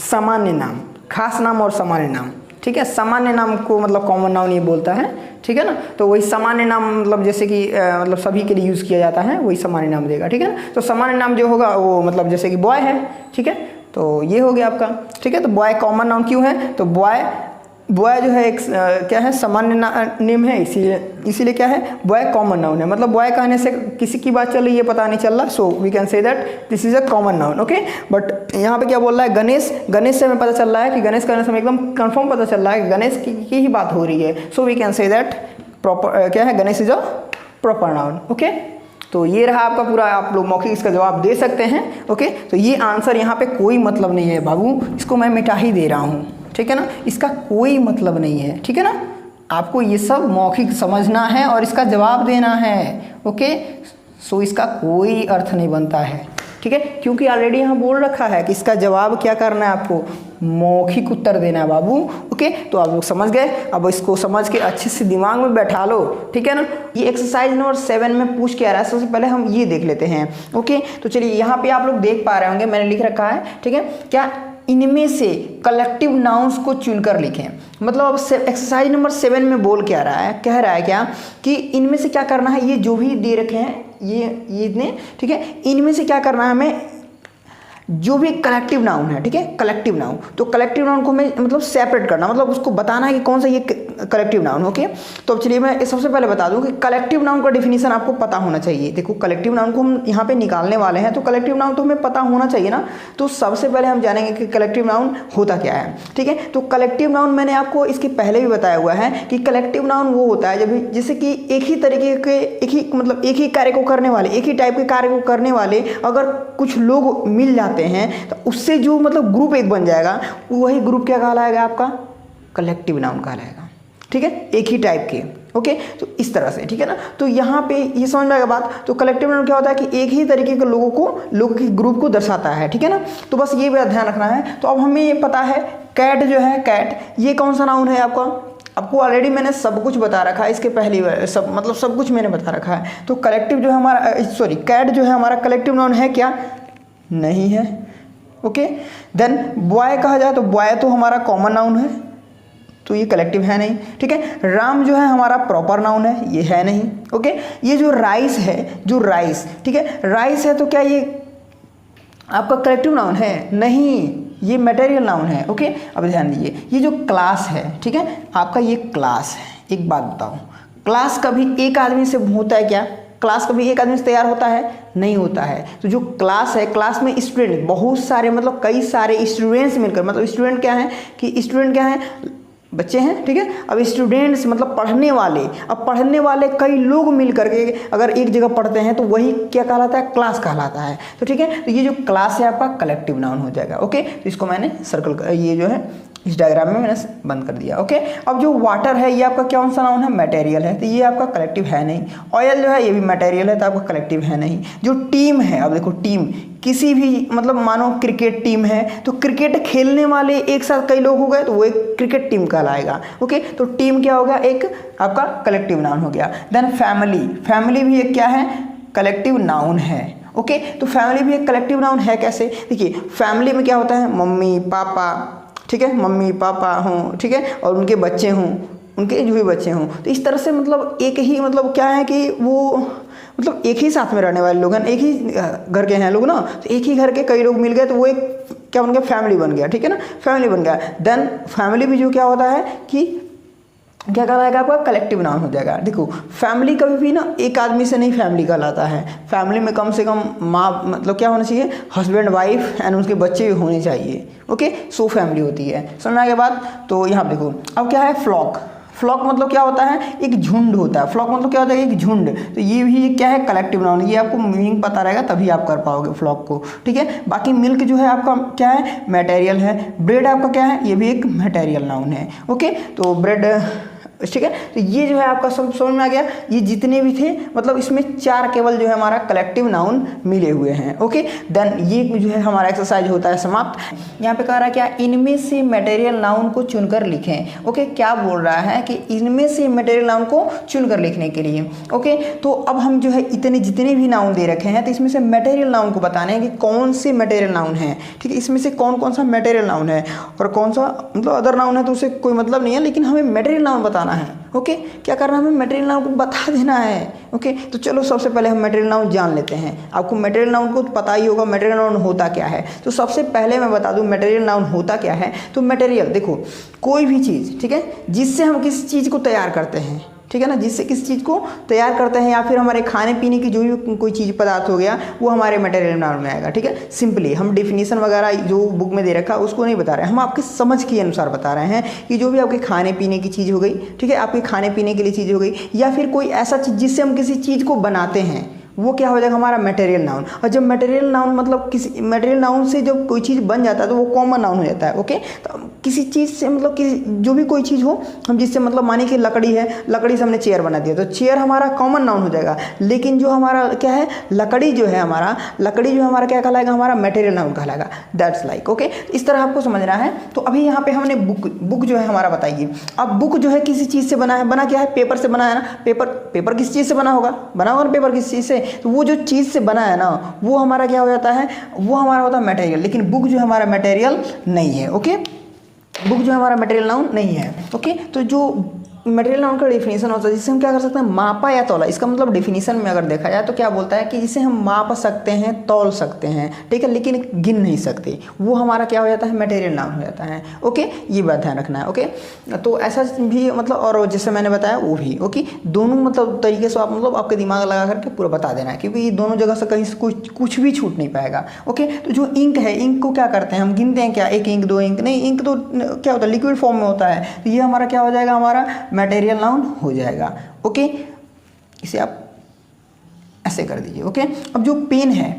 [SPEAKER 2] सामान्य नाम, खास नाम और सामान्य नाम, ठीक है। सामान्य नाम को मतलब कॉमन नाउन ये बोलता है, ठीक है ना, तो वही सामान्य नाम मतलब जैसे कि मतलब सभी के लिए यूज़ किया जाता है, वही सामान्य नाम देगा, ठीक है ना। तो सामान्य नाम जो होगा वो मतलब जैसे कि बॉय है, ठीक है, तो ये हो गया आपका, ठीक है। तो बॉय कॉमन नाउन क्यों है, तो बॉय जो है एक क्या है, सामान्य नेम है, इसीलिए क्या है, बॉय कॉमन नाउन है, मतलब बॉय कहने से किसी की बात चल रही है पता नहीं चल रहा, so we can say that this is a common noun, okay. But यहाँ पे क्या बोल रहा है, गणेश से हमें पता चल रहा है कि गणेश कहने से हमें एकदम कंफर्म पता चल रहा है कि गणेश की ही बात हो रही है, so we can say that proper क्या है, Ganesh is a proper noun, okay. तो ये रहा आपका पूरा, आप लोग मौखिक इसका जवाब दे सकते हैं, ओके। तो ये आंसर यहाँ पे कोई मतलब नहीं है बाबू, इसको मैं मिटा ही दे रहा हूँ, ठीक है ना, इसका कोई मतलब नहीं है, ठीक है ना, आपको ये सब मौखिक समझना है और इसका जवाब देना है। ओके, सो इसका कोई अर्थ नहीं बनता है, ठीक है, क्योंकि ऑलरेडी यहाँ बोल रखा है कि इसका जवाब क्या करना है, आपको मौखिक उत्तर देना है बाबू। ओके, तो आप लोग समझ गए। अब इसको समझ के अच्छे से दिमाग में बैठा लो, ठीक है ना। ये एक्सरसाइज नंबर 7 में पूछ के आ रहा है। सबसे पहले हम ये देख लेते हैं। ओके, तो चलिए यहाँ पे आप लोग देख पा रहे होंगे, मैंने लिख रखा है, ठीक है, क्या इनमें से कलेक्टिव नाउन्स को चुनकर लिखें। मतलब अब एक्सरसाइज नंबर 7 में बोल के आ रहा है, कह रहा है क्या कि इनमें से क्या करना है, ये जो भी दे रखे हैं ये इतने, ठीक है, इनमें से क्या करना है हमें, जो भी कलेक्टिव नाउन है, ठीक है, कलेक्टिव नाउन, तो कलेक्टिव नाउन को हमें मतलब सेपरेट करना, मतलब उसको बताना है कि कौन सा ये कलेक्टिव नाउन। ओके, तो अब चलिए मैं सबसे पहले बता दूं कि कलेक्टिव नाउन का डिफिनीशन आपको पता होना चाहिए। देखो, कलेक्टिव नाउन को हम यहाँ पे निकालने वाले हैं, तो कलेक्टिव नाउन तो हमें पता होना चाहिए ना। तो सबसे पहले हम जानेंगे कि कलेक्टिव नाउन होता क्या है, ठीक है। तो कलेक्टिव नाउन मैंने आपको इसके पहले भी बताया हुआ है कि कलेक्टिव नाउन वो होता है जब जैसे कि एक ही तरीके के एक ही कार्य को करने वाले, एक ही टाइप के कार्य को करने वाले अगर कुछ लोग मिल जाते हैं तो उससे जो मतलब ग्रुप एक बन जाएगा, वही ग्रुप क्या कहलाएगा, आपका कलेक्टिव नाउन कहलाएगा, ठीक है, एक ही टाइप के। ओके, तो इस तरह से, ठीक है ना। तो यहाँ पे ये समझ में आएगा बात। तो कलेक्टिव नाउन क्या होता है कि एक ही तरीके के लोगों के ग्रुप को दर्शाता है, ठीक है ना। तो बस ये ध्यान रखना है। तो अब हमें ये पता है कैट जो है, कैट ये कौन सा नाउन है आपको ऑलरेडी मैंने सब कुछ बता रखा है, इसके पहले सब कुछ मैंने बता रखा है। तो कलेक्टिव जो है हमारा, कैट जो है हमारा कलेक्टिव नाउन है क्या, नहीं है। ओके, देन बॉय कहा जाए तो बॉय तो हमारा कॉमन नाउन है, तो ये कलेक्टिव है नहीं, ठीक है। राम जो है हमारा प्रॉपर नाउन है, ये है नहीं। ओके, ये जो राइस है, ठीक है, राइस है तो क्या ये आपका कलेक्टिव नाउन है, नहीं, ये मटेरियल नाउन है। ओके, अब ध्यान दीजिए, ये जो क्लास है, ठीक है, आपका ये क्लास है। एक बात बताओ, क्लास कभी एक आदमी से होता है क्या, क्लास कभी एक आदमी से तैयार होता है, नहीं होता है। तो जो क्लास है, क्लास में स्टूडेंट बहुत सारे, मतलब कई सारे स्टूडेंट्स मिलकर, मतलब स्टूडेंट क्या है, बच्चे हैं, ठीक है। अब स्टूडेंट्स मतलब पढ़ने वाले, अब पढ़ने वाले कई लोग मिल करके अगर एक जगह पढ़ते हैं तो वही क्या कहलाता है, क्लास कहलाता है। तो ठीक है, तो ये जो क्लास है आपका कलेक्टिव नाउन हो जाएगा। ओके, तो इसको मैंने सर्कल, ये जो है इस डायग्राम में मैंने बंद कर दिया। ओके, अब जो वाटर है ये आपका कौन सा नाउन है, मटेरियल है, तो ये आपका कलेक्टिव है नहीं। ऑयल जो है ये भी मटेरियल है, तो आपका कलेक्टिव है नहीं। जो टीम है, अब देखो टीम, किसी भी मतलब मानो क्रिकेट टीम है, तो क्रिकेट खेलने वाले एक साथ कई लोग हो गए तो वो एक क्रिकेट टीम कहलाएगा। ओके, तो टीम क्या हो गया, एक आपका कलेक्टिव नाउन हो गया। देन फैमिली भी एक क्या है, कलेक्टिव नाउन है। ओके, तो फैमिली भी एक कलेक्टिव नाउन है। कैसे, देखिए फैमिली में क्या होता है, मम्मी पापा, ठीक है, मम्मी पापा हों, ठीक है, और उनके बच्चे हों, उनके जो भी बच्चे हों, तो इस तरह से मतलब एक ही, मतलब क्या है कि वो मतलब एक ही साथ में रहने वाले लोग हैं, एक ही घर के हैं लोग ना, तो एक ही घर के कई लोग मिल गए तो वो एक क्या बन गया, फैमिली बन गया, ठीक है ना, फैमिली बन गया। देन फैमिली भी जो क्या होता है कि क्या कहलाएगा, आपका कलेक्टिव नाउन हो जाएगा। देखो फैमिली कभी भी ना एक आदमी से नहीं फैमिली कहलाता है, फैमिली में कम से कम माँ, मतलब क्या होना चाहिए, हस्बैंड वाइफ एंड उसके बच्चे भी होने चाहिए। ओके, सो फैमिली होती है। समझ आगे बात। तो यहाँ देखो अब क्या है, फ्लॉक मतलब क्या होता है, एक झुंड होता है। फ्लॉक मतलब क्या होता है, एक झुंड। तो ये भी क्या है, कलेक्टिव नाउन। ये आपको मीनिंग पता रहेगा तभी आप कर पाओगे फ्लॉक को, ठीक है। बाकी मिल्क जो है आपका क्या है, मटेरियल है। ब्रेड आपका क्या है, ये भी एक मटेरियल नाउन है। ओके, तो ब्रेड, ठीक है। तो ये जो है आपका सब समझ में आ गया। ये जितने भी थे मतलब इसमें 4 केवल जो है हमारा कलेक्टिव नाउन मिले हुए हैं। ओके, देन ये जो है हमारा एक्सरसाइज होता है समाप्त। यहाँ पे कह रहा है क्या, इनमें से मटेरियल नाउन को चुनकर लिखें। ओके, क्या बोल रहा है कि इनमें से मटेरियल नाउन को चुनकर लिखने के लिए। ओके, तो अब हम जो है इतने जितने भी नाउन दे रखे हैं तो इसमें से मटेरियल नाउन को बताने हैं कि कौन से मटेरियल नाउन है, ठीक है। इसमें से कौन कौन सा मटेरियल नाउन है और कौन सा मतलब अदर नाउन है, तो उसे कोई मतलब नहीं है, लेकिन हमें मटेरियल नाउन बताना है। ओके, क्या करना है, हमें मटेरियल नाउन को बता देना है। ओके, तो चलो सबसे पहले हम मटेरियल नाउन जान लेते हैं। आपको मटेरियल नाउन को पता ही होगा मटेरियल नाउन होता क्या है। तो सबसे पहले मैं बता दूं मटेरियल नाउन होता क्या है। तो मटेरियल, देखो कोई भी चीज़, ठीक है, जिससे हम किसी चीज़ को तैयार करते हैं, ठीक है ना, जिससे किसी चीज़ को तैयार करते हैं, या फिर हमारे खाने पीने की जो भी कोई चीज़ पदार्थ हो गया वो हमारे मटेरियल नाउन में आएगा। ठीक है, सिंपली हम डिफिनीशन वगैरह जो बुक में दे रखा है उसको नहीं बता रहे हैं, हम आपके समझ के अनुसार बता रहे हैं कि जो भी आपके खाने पीने की चीज़ हो गई, ठीक है, आपके खाने पीने के लिए चीज़ हो गई, या फिर कोई ऐसा चीज़ जिससे हम किसी चीज़ को बनाते हैं,
[SPEAKER 1] वो क्या हो जाएगा हमारा मटेरियल नाउन। और जब मटेरियल नाउन मतलब किसी मटेरियल नाउन से जब कोई चीज़ बन जाता है तो वो कॉमन नाउन हो जाता है। ओके, तो किसी चीज़ से मतलब किसी जो भी कोई चीज़ हो हम जिससे मतलब माने कि लकड़ी है, लकड़ी से हमने चेयर बना दिया तो चेयर हमारा कॉमन नाउन हो जाएगा। लेकिन जो हमारा क्या है लकड़ी जो है हमारा क्या कहलाएगा, हमारा मटेरियल नाउन कहलाएगा। दैट्स लाइक ओके, इस तरह आपको समझना है। तो अभी यहाँ पे हमने बुक जो है हमारा बताइए। अब बुक जो है किसी चीज़ से बना है, बना क्या है, पेपर से बना है ना। पेपर किस चीज़ से बना होगा ना पेपर किस चीज़ से, तो वो जो चीज़ से बना है ना वो हमारा क्या हो जाता है, वो हमारा होता है मटेरियल। लेकिन बुक जो हमारा मटेरियल नहीं है। ओके, बुक जो हमारा मटेरियल नाउन नहीं है। ओके, तो जो मटेरियल नाउन का डेफिनेशन होता है जिसे हम क्या कर सकते हैं, मापा या तौला। इसका मतलब डेफिनेशन में अगर देखा जाए तो क्या बोलता है कि जिसे हम माप सकते हैं, तौल सकते हैं, ठीक है, लेकिन गिन नहीं सकते, वो हमारा क्या हो जाता है, मटेरियल नाउन हो जाता है। ओके, ये बात ध्यान रखना है। ओके, तो ऐसा भी मतलब और जैसे मैंने बताया वो भी ओके, दोनों मतलब तरीके से आप मतलब आपके दिमाग लगा करके पूरा बता देना है, क्योंकि ये दोनों जगह से कहीं से कुछ भी छूट नहीं पाएगा। ओके, तो जो इंक है, इंक को क्या करते हैं हम, गिनते हैं क्या, एक इंक, दो इंक, नहीं, इंक तो क्या होता है लिक्विड फॉर्म में होता है। तो ये हमारा क्या हो जाएगा, हमारा मटेरियल नाउन हो जाएगा। ओके, इसे आप ऐसे कर दीजिए। ओके, अब जो पेन है,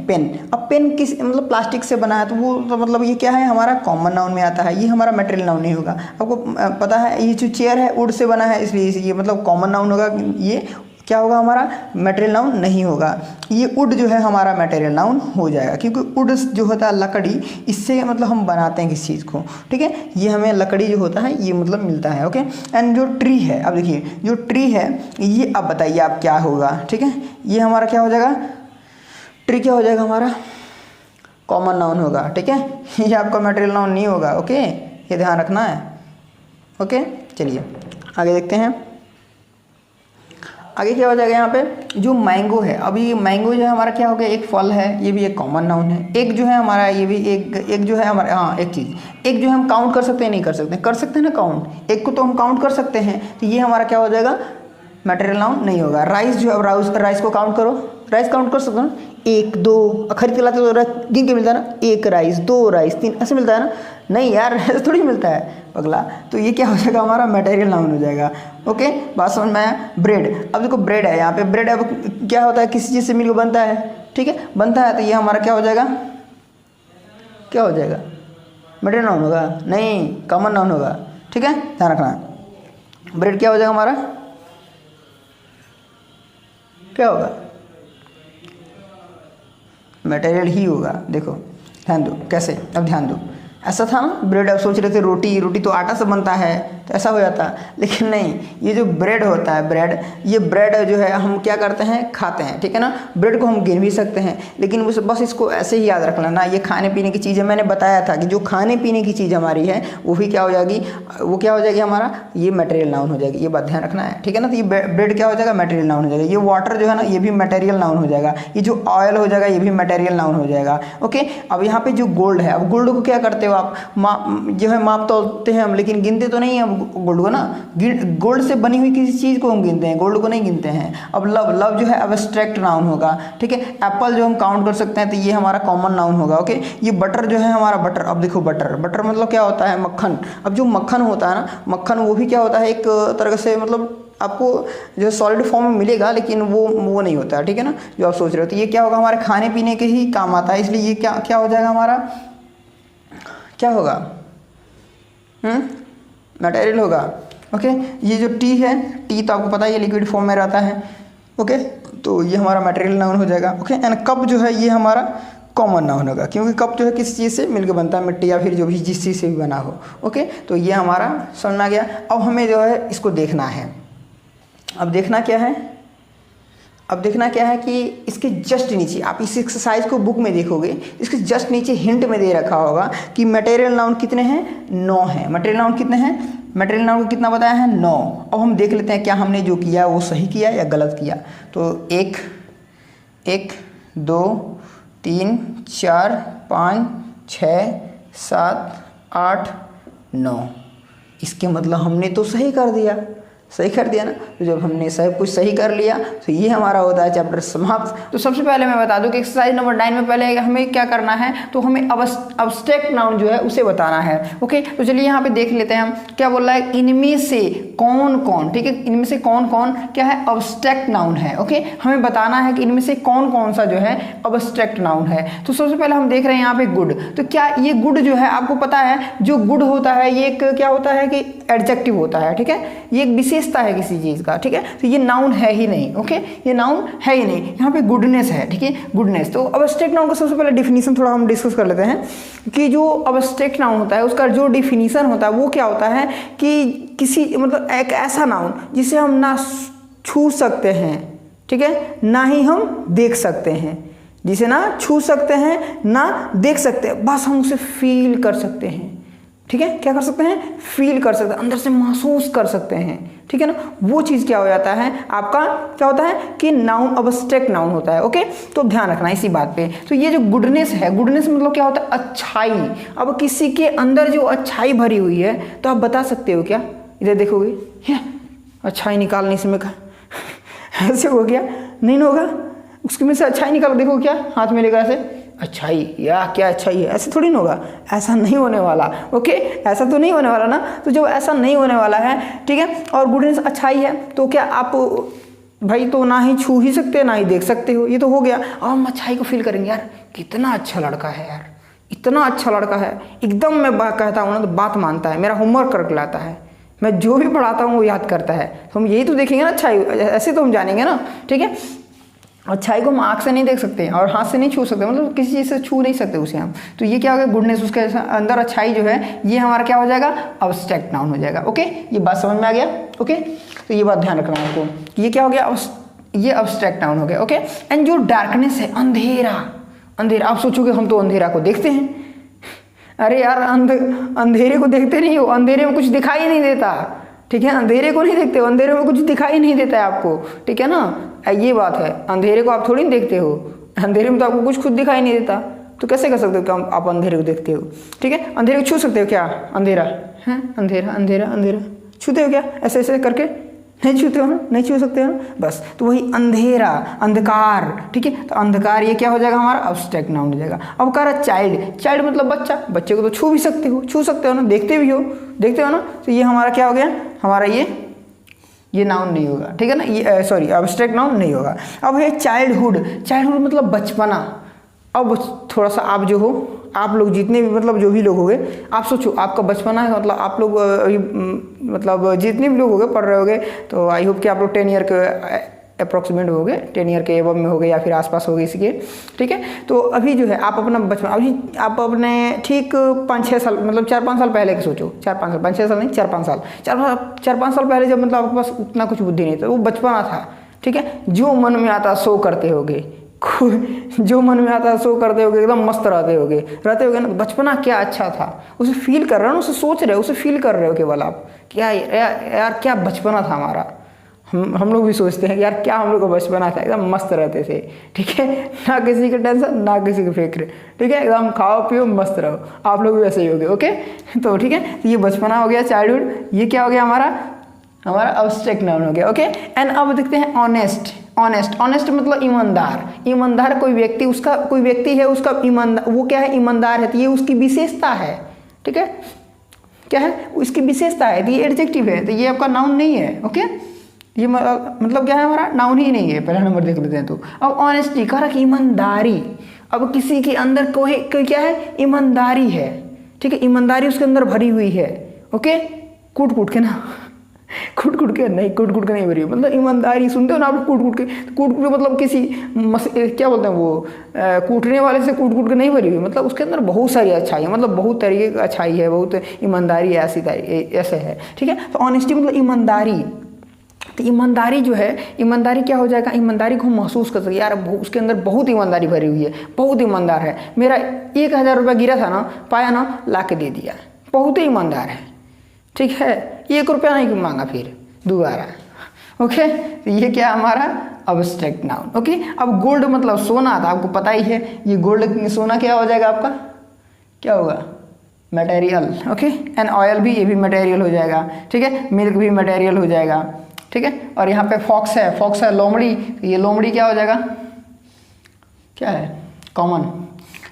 [SPEAKER 1] अब पेन किस मतलब प्लास्टिक से बना है तो वो तो मतलब ये क्या है, हमारा कॉमन नाउन में आता है, ये हमारा मटेरियल नाउन नहीं होगा। आपको पता है ये जो चेयर है वुड से बना है, इसलिए ये मतलब कॉमन नाउन होगा, ये क्या होगा, हमारा मटेरियल नाउन नहीं होगा। ये वुड जो है हमारा मटेरियल नाउन हो जाएगा, क्योंकि वुड जो होता है लकड़ी, इससे मतलब हम बनाते हैं किसी चीज़ को, ठीक है, ये हमें लकड़ी जो होता है ये मतलब मिलता है। ओके, एंड जो ट्री है, अब देखिए जो ट्री है ये, अब बताइए आप क्या होगा, ठीक है, ये हमारा क्या हो जाएगा, ट्री क्या हो जाएगा, हमारा कॉमन नाउन होगा, ठीक है, ये आपका मटेरियल नाउन नहीं होगा। ओके, ये ध्यान रखना है। ओके, चलिए आगे देखते हैं। आगे क्या हो जाएगा, यहाँ पे जो मैंगो है, अभी मैंगो जो है हमारा क्या हो गया, एक फल है, ये भी एक कॉमन नाउन है। एक जो है हमारा ये भी एक जो है हमारा, हाँ एक चीज़, एक जो हम काउंट कर सकते हैं, नहीं कर सकते हैं ना काउंट, एक को तो हम काउंट कर सकते हैं, तो ये हमारा क्या हो जाएगा, मटेरियल नाउन नहीं होगा। राइस जो है, राइस को काउंट करो, राइस काउंट कर सकते हो ना, 1 2 खरीद के लाते तो गिन के मिलता है ना, 1 राइस, 2 राइस, 3 ऐसे मिलता है ना, नहीं यार ऐसे थोड़ी मिलता है पगला। तो ये क्या हो जाएगा, हमारा मटेरियल नाउन हो जाएगा। ओके, बात समझ में आया। ब्रेड, अब देखो ब्रेड है, यहाँ पे ब्रेड अब क्या होता है, किसी चीज़ से मिलकर बनता है, ठीक है, बनता है, तो ये हमारा क्या हो जाएगा, क्या हो जाएगा, मटेरियल नाउन होगा, नहीं कॉमन नाउन होगा, ठीक है, ध्यान रखना। ब्रेड क्या हो जाएगा हमारा, क्या होगा, मटेरियल ही होगा। देखो ध्यान दो कैसे, अब ध्यान दो, ऐसा था ना ब्रेड, अब सोच रहे थे रोटी तो आटा से बनता है तो ऐसा हो जाता, लेकिन नहीं, ये जो ब्रेड होता है, ये ब्रेड जो है हम क्या करते हैं, खाते हैं, ठीक है ना। ब्रेड को हम गिन भी सकते हैं, लेकिन बस इसको ऐसे ही याद रख लेना, ये खाने पीने की चीज़ है। मैंने बताया था कि जो खाने पीने की चीज़ हमारी है वो भी क्या हो जाएगी, वो क्या हो जाएगी हमारा, ये मटेरियल नाउन हो जाएगी, ये बात ध्यान रखना है, ठीक है ना। तो ये ब्रेड क्या हो जाएगा, मटेरियल नाउन हो जाएगा। ये वाटर जो है ना ये भी मटेरियल नाउन हो जाएगा। ये जो ऑयल हो जाएगा ये भी मटेरियल नाउन हो जाएगा। ओके, अब यहाँ पे जो गोल्ड है, अब गोल्ड को क्या करते हो आप, जो है माप तोलते हैं हम, लेकिन गिनते तो नहीं है गोल्ड को ना। गोल्ड से बनी हुई किसी चीज़ को हम गिनते हैं, गोल्ड को नहीं गिनते हैं। अब लव जो है एब्स्ट्रैक्ट नाउन होगा, ठीक है। एप्पल जो हम काउंट कर सकते हैं तो ये हमारा कॉमन नाउन होगा। ओके, ये बटर जो है हमारा बटर, अब देखो बटर मतलब क्या होता है, मक्खन। अब जो मक्खन होता है ना, मक्खन वो भी क्या होता है, एक तरह से मतलब आपको जो सॉलिड फॉर्म में मिलेगा, लेकिन वो नहीं होता है, ठीक है ना, जो आप सोच रहे हो। तो ये क्या होगा, हमारे खाने पीने के ही काम आता है, इसलिए ये क्या हो जाएगा, हमारा क्या होगा, मटेरियल होगा। ओके, ये जो टी है, टी तो आपको पता है ये लिक्विड फॉर्म में रहता है। ओके, तो ये हमारा मटेरियल नाउन हो जाएगा। ओके, एंड कप जो है ये हमारा कॉमन नाउन होगा, क्योंकि कप जो है किस चीज़ से मिलकर बनता है, मिट्टी या फिर जो भी जिस चीज़ से भी बना हो। ओके, तो ये हमारा समझ में आ गया। अब हमें जो है इसको देखना है, अब देखना क्या है कि इसके जस्ट नीचे, आप इस एक्सरसाइज को बुक में देखोगे, इसके जस्ट नीचे हिंट में दे रखा होगा कि मटेरियल नाउन कितने हैं, 9 हैं। मटेरियल नाउन कितने हैं, मटेरियल नाउन को कितना बताया है, 9। अब हम देख लेते हैं क्या हमने जो किया वो सही किया या गलत किया। तो 1 2 3 4 5 6 7 8 9, इसके मतलब हमने तो सही कर दिया,
[SPEAKER 2] सही कर दिया ना। तो जब हमने सब कुछ सही कर लिया तो ये हमारा होता है चैप्टर समाप्त। तो सबसे पहले मैं बता दूं कि एक्सरसाइज नंबर 9 में पहले हमें क्या करना है, तो हमें अब्स्ट्रैक्ट नाउन जो है उसे बताना है। ओके, तो चलिए यहाँ पे देख लेते हैं हम क्या बोल रहा है, इनमें से कौन कौन, ठीक है, इनमें से कौन कौन क्या है, अब्स्ट्रैक्ट नाउन है। ओके, हमें बताना है कि इनमें से कौन कौन सा जो है अब्स्ट्रैक्ट नाउन है। तो सबसे पहले हम देख रहे हैं यहाँ पे गुड। तो क्या ये गुड जो है, आपको पता है जो गुड होता है ये एक क्या होता है कि एडजेक्टिव होता है, ठीक है, ये एक विशेषता है किसी चीज का, ठीक है। तो ये नाउन है ही नहीं। ओके, ये नाउन है ही नहीं। यहाँ पे गुडनेस है, ठीक है, गुडनेस। तो अब्स्ट्रैक्ट नाउन का सबसे पहले डिफिनीशन थोड़ा हम डिस्कस कर लेते हैं कि जो अब्स्ट्रैक्ट नाउन होता है उसका जो डिफिनीशन होता है वो क्या होता है कि किसी मतलब एक ऐसा नाउन जिसे हम ना छू सकते हैं, ठीक है, ना ही हम देख सकते हैं, जिसे ना छू सकते हैं ना देख सकते हैं, बस हम उसे फील कर सकते हैं, ठीक है, क्या कर सकते हैं, फील कर सकते हैं, अंदर से महसूस कर सकते हैं, ठीक है ना। वो चीज़ क्या हो जाता है आपका, क्या होता है कि नाउन अब्स्ट्रैक्ट नाउन होता है। ओके, तो ध्यान रखना इसी बात पे। तो ये जो गुडनेस है, गुडनेस मतलब क्या होता है, अच्छाई। अब किसी के अंदर जो अच्छाई भरी हुई है तो आप बता सकते हो क्या, इधर देखोगे अच्छाई निकालने इसमें का ऐसे हो गया, नहीं होगा, उसके में से अच्छाई निकालो, देखो क्या हाथ में लेकर ऐसे अच्छाई, या क्या अच्छाई है, ऐसे थोड़ी ना होगा, ऐसा नहीं होने वाला। ओके, ऐसा तो नहीं होने वाला ना। तो जब ऐसा नहीं होने वाला है, ठीक है, और गुडनेस अच्छाई है, तो क्या आप भाई तो ना ही छू ही सकते ना ही देख सकते हो, ये तो हो गया। और हम अच्छाई को फील करेंगे, यार कितना अच्छा लड़का है, यार इतना अच्छा लड़का है, एकदम मैं कहता हूँ ना तो बात मानता है, मेरा होमवर्क करके लाता है, मैं जो भी पढ़ाता हूँ वो याद करता है। तो हम यही तो देखेंगे ना अच्छाई, ऐसे तो हम जानेंगे ना, ठीक है। अच्छाई को हम आँख से नहीं देख सकते और हाथ से नहीं छू सकते, मतलब किसी चीज़ से छू नहीं सकते उसे हम। तो ये क्या हो गया, गुडनेस, उसके अंदर अच्छाई जो है ये हमारा क्या हो जाएगा, अब्स्ट्रैक्ट नाउन हो जाएगा। ओके, ये बात समझ में आ गया। ओके, तो ये बात ध्यान रखना आपको, ये क्या हो गया, ये अब्स्ट्रैक्ट नाउन हो गया। ओके, एंड जो डार्कनेस है, अंधेरा, अंधेरा, आप सोचोगे हम तो अंधेरा को देखते हैं, अरे यार अंधेरे को देखते नहीं हो, अंधेरे में कुछ दिखाई नहीं देता, ठीक है, अंधेरे को नहीं देखते हो, अंधेरे में कुछ दिखाई नहीं देता है आपको, ठीक है ना, ये बात है। अंधेरे को आप थोड़ी नहीं देखते हो, अंधेरे में तो आपको कुछ खुद दिखाई नहीं देता, तो कैसे कर सकते हो कि आप अंधेरे को देखते हो, ठीक है। अंधेरे को छू सकते हो क्या, अंधेरा है, अंधेरा अंधेरा अंधेरा छूते हो क्या, ऐसे ऐसे करके नहीं छूते हो ना, नहीं छू सकते हो ना, बस। तो वही अंधेरा, अंधकार, ठीक है, तो अंधकार ये क्या हो जाएगा हमारा, अब्स्ट्रैक्ट नाउन हो जाएगा। अब कह रहा चाइल्ड, चाइल्ड मतलब बच्चा, बच्चे को तो छू भी सकते हो, छू सकते हो ना, देखते भी हो, देखते हो ना, तो ये हमारा क्या हो गया, हमारा ये नाउन नहीं होगा, ठीक है ना, ये सॉरी अब्स्ट्रैक्ट नाउन नहीं होगा। अब है चाइल्डहुड, चाइल्डहुड मतलब बचपना। अब थोड़ा सा आप जो हो, आप लोग जितने भी मतलब जो भी लोग होंगे, आप सोचो आपका बचपना है, मतलब आप लोग मतलब जितने भी लोग होंगे पढ़ रहे होंगे, तो आई होप कि आप लोग 10 ईयर के अप्रॉक्सीमेट हो गए, 10 ईयर के एबव में हो गए या फिर आसपास हो गए इसके, ठीक है। तो अभी जो है आप अपना बचपन, अभी आप अपने ठीक 5-6 साल मतलब 4-5 साल पहले के सोचो, 4-5 साल, 5-6 साल नहीं, 4-5 साल, 4-5 साल पहले जब मतलब आपके पास उतना कुछ बुद्धि नहीं था, वो बचपना था, ठीक है, जो मन में आता सो करते होगे, जो मन में आता सो करते होगे, एकदम मस्त रहते होगे ना। बचपना क्या अच्छा था, उसे फील कर रहे हो ना, उसे सोच रहे हो, उसे फील कर रहे हो केवल आप, क्या यार क्या बचपना था हमारा। हम लोग भी सोचते हैं कि यार क्या हम लोग का बचपना था, एकदम मस्त रहते थे, ठीक है, ना किसी का टेंशन ना किसी की फिक्र, ठीक है, एकदम खाओ पियो मस्त रहो, आप लोग भी वैसे ही हो गए। ओके, तो ठीक है, तो ये बचपना हो गया, चाइल्डहुड, ये क्या हो गया हमारा अब्स्ट्रैक्ट नाउन हो गया। ओके, एंड अब देखते हैं ऑनेस्ट। ऑनेस्ट मतलब ईमानदार, ईमानदार कोई व्यक्ति, उसका कोई व्यक्ति है, उसका ईमानदार, वो क्या है, ईमानदार है, तो ये उसकी विशेषता है, ठीक है, क्या है, उसकी विशेषता है, तो ये एडजेक्टिव है, तो ये आपका नाउन नहीं है। ओके, ये मतलब क्या है, हमारा नाउन ही नहीं है। पहला नंबर देख लेते हैं। तो अब ऑनेस्टी कह रहा कि ईमानदारी, अब किसी के अंदर कोई क्या है, ईमानदारी है, ठीक है, ईमानदारी उसके अंदर भरी हुई है। ओके, कूट कूट के ना, कूट कूट के नहीं भरी हुई, मतलब ईमानदारी सुनते हो ना आप, कूट कूट के मतलब किसी क्या बोलते हैं वो, कूटने वाले से कूट कूट के नहीं भरी हुई, मतलब उसके अंदर बहुत सारी अच्छाई है, मतलब बहुत तरीके की अच्छाई है, बहुत ईमानदारी ऐसे है, ठीक है। तो ऑनेस्टी मतलब ईमानदारी, तो ईमानदारी जो है, ईमानदारी क्या हो जाएगा, ईमानदारी को हम महसूस कर सकते, यार उसके अंदर बहुत ईमानदारी भरी हुई है, बहुत ईमानदार है, मेरा 1000 रुपया गिरा था ना, पाया ना, ला के दे दिया, बहुत ही ईमानदार है, ठीक है, 1 रुपया नहीं मांगा फिर दोबारा। ओके, तो ये क्या हमारा अब्स्ट्रैक्ट नाउन। ओके, अब गोल्ड मतलब सोना था, आपको पता ही है, ये गोल्ड सोना क्या हो जाएगा आपका, क्या होगा, मटेरियल, ओके। एंड ऑयल भी, ये भी मटेरियल हो जाएगा, ठीक है। मिल्क भी मटेरियल हो जाएगा, ठीक है। और यहाँ पे फॉक्स है लोमड़ी, ये लोमड़ी क्या हो जाएगा, क्या है, कॉमन,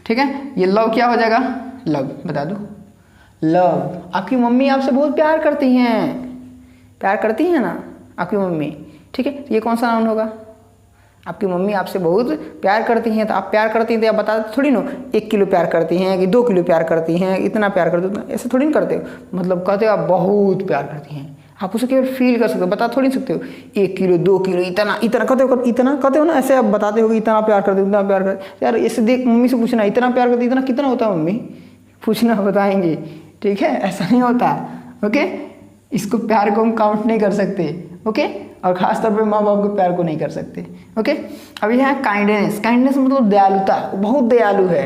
[SPEAKER 2] ठीक है। ये लव क्या हो जाएगा, लव, बता दो, लव। आपकी मम्मी आपसे बहुत प्यार करती हैं ना आपकी मम्मी, ठीक है। ये कौन सा नाउन होगा, आपकी मम्मी आपसे बहुत प्यार करती हैं, तो आप प्यार करती हैं तो आप बता थोड़ी ना 1 किलो प्यार करती हैं कि 2 किलो प्यार करती हैं, इतना प्यार करती हो, ऐसे थोड़ी ना करते हो। मतलब कहते हो आप बहुत प्यार करती हैं, आप उसे केवल फील कर सकते हो, बता थोड़ी सकते हो 1 किलो 2 किलो इतना कहते हो ना, ऐसे आप बताते हो कि इतना प्यार करते हो, इतना प्यार करते यार। ऐसे देख मम्मी से पूछना इतना प्यार करती, इतना कितना होता है मम्मी, पूछना, बताएंगे, ठीक है। ऐसा नहीं होता, ओके। इसको प्यार को हम काउंट नहीं कर सकते, ओके। और खास तौर पे माँ बाप के प्यार को नहीं कर सकते, ओके। अब यह है काइंडनेस मतलब दयालुता, बहुत दयालु है,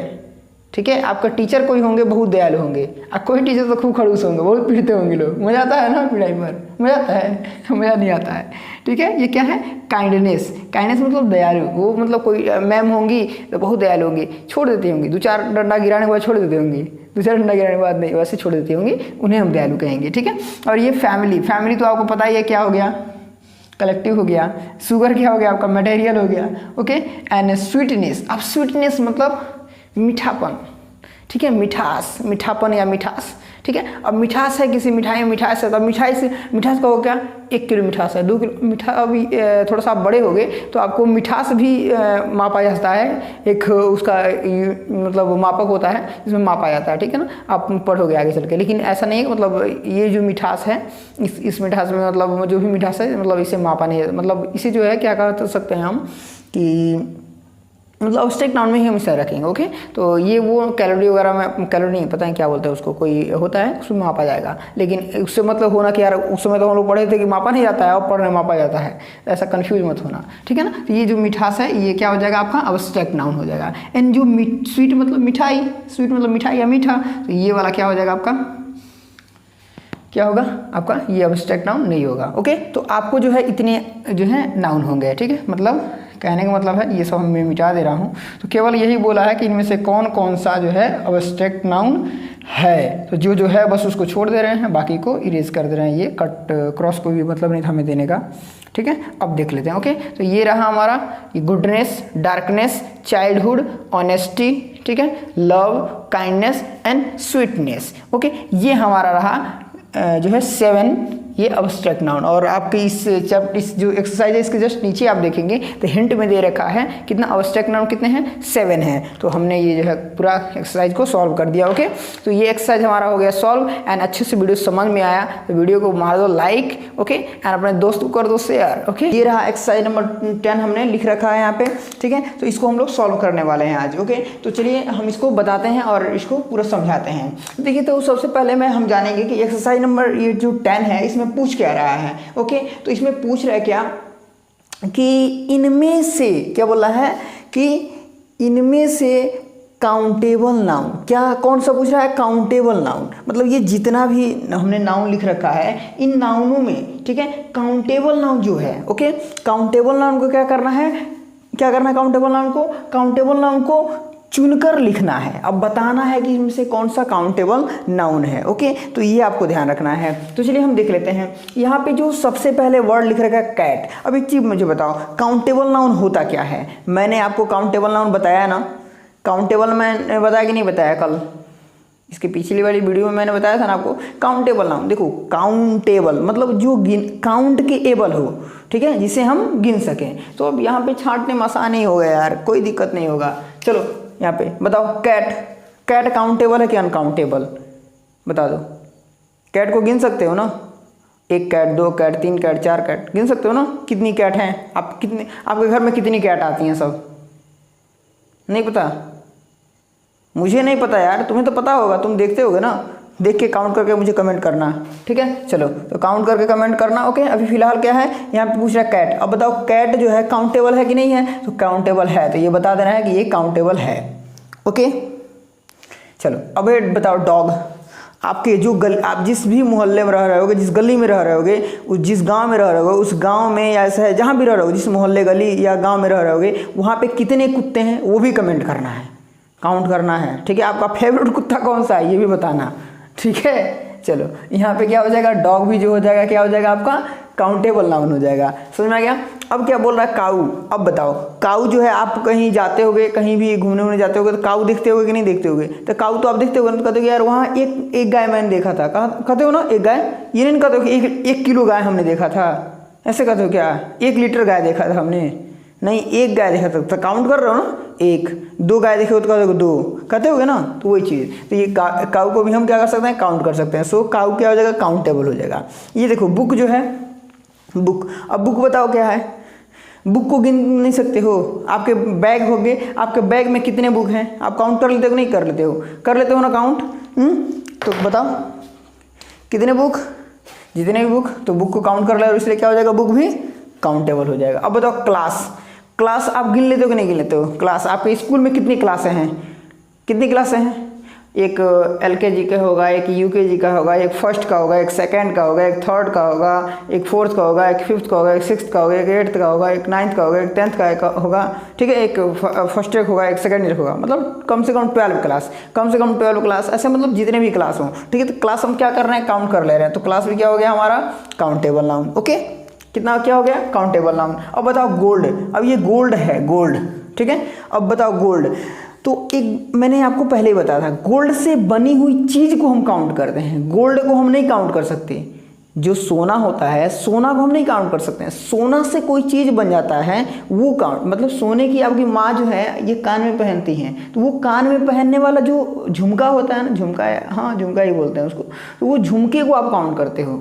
[SPEAKER 2] ठीक है। आपका टीचर कोई होंगे बहुत दयालु होंगे, और कोई टीचर तो खूब खड़ूस होंगे, बहुत पीटते होंगे लोग, मजा आता है ना पिटाई पर, मजा आता है, मजा नहीं आता है, ठीक है। ये क्या है, काइंडनेस मतलब दयालु। वो मतलब कोई मैम होंगी तो बहुत दयालु होंगी, छोड़ देती होंगी, 2-4 डंडा गिराने के बाद छोड़ देती होंगी, 2-4 डंडा गिराने के बाद नहीं, वैसे छोड़ देती होंगी, उन्हें हम दयालु कहेंगे, ठीक है। और ये फैमिली तो आपको पता ही है क्या हो गया, कलेक्टिव हो गया। शुगर क्या हो गया आपका, मटेरियल हो गया, ओके। एंड स्वीटनेस, अब स्वीटनेस मतलब मीठापन, ठीक है, मीठापन या मिठास, ठीक है। अब मिठास है किसी मिठाई में, मिठास है तो मिठास का हो क्या, 1 किलो मिठास है, 2 किलो मिठा। अभी थोड़ा सा आप बड़े हो गए तो आपको मिठास भी मापा जाता है, एक उसका मतलब मापक होता है जिसमें मापा जाता है, ठीक है ना। आप पढ़ोगे आगे चल के, लेकिन ऐसा नहीं है मतलब ये जो मिठास है इस मिठास में मतलब जो भी मिठास है मतलब इसे मापा नहीं है, मतलब इसे जो है क्या कर सकते हैं हम कि मतलब अब्स्ट्रैक्ट नाउन में ही हम इसे रखेंगे, ओके। तो ये वो कैलोरी वगैरह में, कैलोरी नहीं पता है क्या बोलते हैं उसको, कोई होता है उसमें मापा जाएगा, लेकिन उससे मतलब होना कि यार उस समय तो हम लोग पढ़े थे कि मापा नहीं जाता है और पढ़ने मापा जाता है, ऐसा कंफ्यूज मत होना, ठीक है ना। तो ये जो मिठास है ये क्या हो जाएगा आपका, अब्स्ट्रैक्ट नाउन हो जाएगा। एंड जो स्वीट मतलब मिठाई, स्वीट मतलब मिठाई या मीठा, तो ये वाला क्या हो जाएगा आपका, क्या होगा आपका, ये अब्स्ट्रैक्ट नाउन नहीं होगा, ओके। तो आपको जो है इतने जो है नाउन होंगे, ठीक है। मतलब कहने का मतलब है ये सब मैं मिटा दे रहा हूँ, तो केवल यही बोला है कि इनमें से कौन कौन सा जो है अब्स्ट्रैक्ट नाउन है। तो जो है बस उसको छोड़ दे रहे हैं, बाकी को इरेज कर दे रहे हैं, ये कट क्रॉस को भी मतलब नहीं था हमें देने का, ठीक है। अब देख लेते हैं, ओके। तो ये रहा हमारा गुडनेस, डार्कनेस, चाइल्डहुड, ऑनेस्टी, ठीक है, love, kindness and sweetness, okay. ये हमारा रहा जो है 7 ये अब्स्ट्रैक्ट नाउन। और आपके इस जो एक्सरसाइज है इसके जस्ट नीचे आप देखेंगे तो हिंट में दे रखा है कितना अब्स्ट्रैक्ट नाउन कितने हैं, 7 हैं। तो हमने ये जो है पूरा एक्सरसाइज को सॉल्व कर दिया, ओके। तो ये एक्सरसाइज हमारा हो गया सॉल्व। एंड अच्छे से वीडियो समझ में आया तो वीडियो को मार दो लाइक, ओके। एंड अपने दोस्त को कर दो शेयर, ओके। ये रहा एक्सरसाइज नंबर 10 हमने लिख रखा है यहाँ पे, ठीक है। तो इसको हम लोग सॉल्व करने वाले हैं आज, ओके। तो चलिए हम इसको बताते हैं और इसको पूरा समझाते हैं। देखिए तो सबसे पहले में हम जानेंगे कि एक्सरसाइज नंबर ये जो 10 है इसमें पूछ क्या रहा है, ओके। तो इसमें पूछ रहा है क्या कि इनमें से, क्या बोला है कि इनमें से काउंटेबल नाउन, क्या कौन सा पूछ रहा है, काउंटेबल नाउन। मतलब ये जितना भी हमने नाउन लिख रखा है इन नाउनों में, ठीक है, काउंटेबल नाउन जो है, ओके। काउंटेबल नाउन को क्या करना है, काउंटेबल नाउन को चुनकर लिखना है। अब बताना है कि इनमें से कौन सा काउंटेबल नाउन है, ओके। तो ये आपको ध्यान रखना है। तो चलिए हम देख लेते हैं। यहाँ पे जो सबसे पहले वर्ड लिख रखा है कैट। अब एक चीज़ मुझे बताओ, काउंटेबल नाउन होता क्या है। मैंने आपको काउंटेबल नाउन बताया ना, काउंटेबल मैंने बताया कि नहीं बताया, कल इसके पिछली वाली वीडियो में मैंने बताया था ना आपको। काउंटेबल नाउन देखो, काउंटेबल मतलब जो काउंट के एबल हो, ठीक है, जिसे हम गिन सकें। तो अब यहाँ पे छांटने में आसान ही हो गया यार, कोई दिक्कत नहीं होगा। चलो यहाँ पे बताओ, कैट काउंटेबल है कि अनकाउंटेबल, बता दो। कैट को गिन सकते हो ना, 1 कैट 2 कैट 3 कैट 4 कैट गिन सकते हो ना। कितनी कैट हैं आप, कितने आपके घर में कितनी कैट आती हैं, सब नहीं पता। मुझे नहीं पता यार, तुम्हें तो पता होगा, तुम देखते होगे ना। देख के काउंट करके मुझे कमेंट करना, ठीक है। चलो तो काउंट करके कमेंट करना, ओके। अभी फिलहाल क्या है, यहाँ पे पूछ रहा है कैट। अब बताओ कैट जो है काउंटेबल है कि नहीं है, तो काउंटेबल है, तो ये बता देना है कि ये काउंटेबल है, ओके। चलो अब ये बताओ डॉग। आपके जो आप जिस भी मोहल्ले में रह रहे होगे, जिस गली में रह रहे होगे, जिस गांव में रह रहे होगे, उस गांव में या ऐसा है जहाँ भी रह रहे हो, जिस मोहल्ले गली या गांव में रह रहे होगे, वहाँ पे कितने कुत्ते हैं वो भी कमेंट करना है, काउंट करना है, ठीक है। आपका फेवरेट कुत्ता कौन सा है ये भी बताना, ठीक है। चलो यहाँ पे क्या हो जाएगा, डॉग भी जो हो जाएगा क्या हो जाएगा आपका काउंटेबल नाउन हो जाएगा। समझ में आ गया। अब क्या बोल रहा है काऊ। अब बताओ काऊ जो है, आप कहीं जाते होगे, कहीं भी घूमने वूमने जाते होगे तो काऊ देखते होगे कि नहीं देखते होगे। तो काऊ तो आप देखते होगे, तो कहते हो यार वहाँ एक गाय मैंने देखा था, कहाँ कहते हो ना एक गाय, ये नहीं कहते हो कि 1 किलो गाय हमने देखा था, ऐसे कहते हो क्या 1 लीटर गाय देखा था हमने, नहीं 1 गाय देखा था। तो काउंट कर रहे हो ना, 1 2 गाय देखे हो तो कहते हो 2 कहते होगे ना, तो वही चीज़। तो ये काऊ को भी हम क्या कर सकते हैं, काउंट कर सकते हैं। सो काऊ क्या हो जाएगा, काउंटेबल हो जाएगा। ये देखो बुक जो है, बुक, अब बुक बताओ क्या है, बुक को गिन नहीं सकते हो। आपके बैग हो गए, आपके बैग में कितने बुक हैं, आप काउंट कर लेते हो नहीं कर लेते हो, कर लेते हो ना काउंट। तो बताओ कितने बुक, जितने भी बुक, तो बुक को काउंट कर ले, इसलिए क्या हो जाएगा, बुक भी काउंटेबल हो जाएगा। अब बताओ क्लास, क्लास आप गिन लेते हो कि नहीं गिन लेते हो। क्लास आपके स्कूल में कितनी क्लासें हैं, कितनी क्लासें हैं, एक LKG का होगा, एक UKG का होगा, एक फर्स्ट का होगा, एक सेकंड का होगा, एक थर्ड का होगा, एक फोर्थ का होगा, एक फिफ्थ का होगा, एक सिक्स्थ का होगा, एक 8th का होगा, एक 9th का होगा, एक 10th का होगा, ठीक है। एक फर्स्ट ईयर होगा, एक सेकंड ईयर होगा, मतलब कम से कम 12 क्लास, कम से कम 12 क्लास, ऐसे मतलब जितने भी क्लास हों, ठीक है। तो क्लास हम क्या कर रहे हैं, काउंट कर ले रहे हैं, तो क्लास भी क्या हो गया हमारा काउंटेबल नाउन। ओके, कितना क्या हो गया, काउंटेबल नाउन। अब बताओ गोल्ड, अब ये गोल्ड है, गोल्ड, ठीक है। अब बताओ गोल्ड, तो एक मैंने आपको पहले ही बताया था, गोल्ड से बनी हुई चीज को हम काउंट करते हैं, गोल्ड को हम नहीं काउंट कर सकते। जो सोना होता है, सोना को हम नहीं काउंट कर सकते हैं। सोना से कोई चीज बन जाता है वो काउंट, मतलब सोने की आपकी माँ जो है ये कान में पहनती हैं, तो वो कान में पहनने वाला जो झुमका होता है ना, झुमका है, हाँ झुमका ही बोलते हैं उसको, तो वो झुमके को आप काउंट करते हो,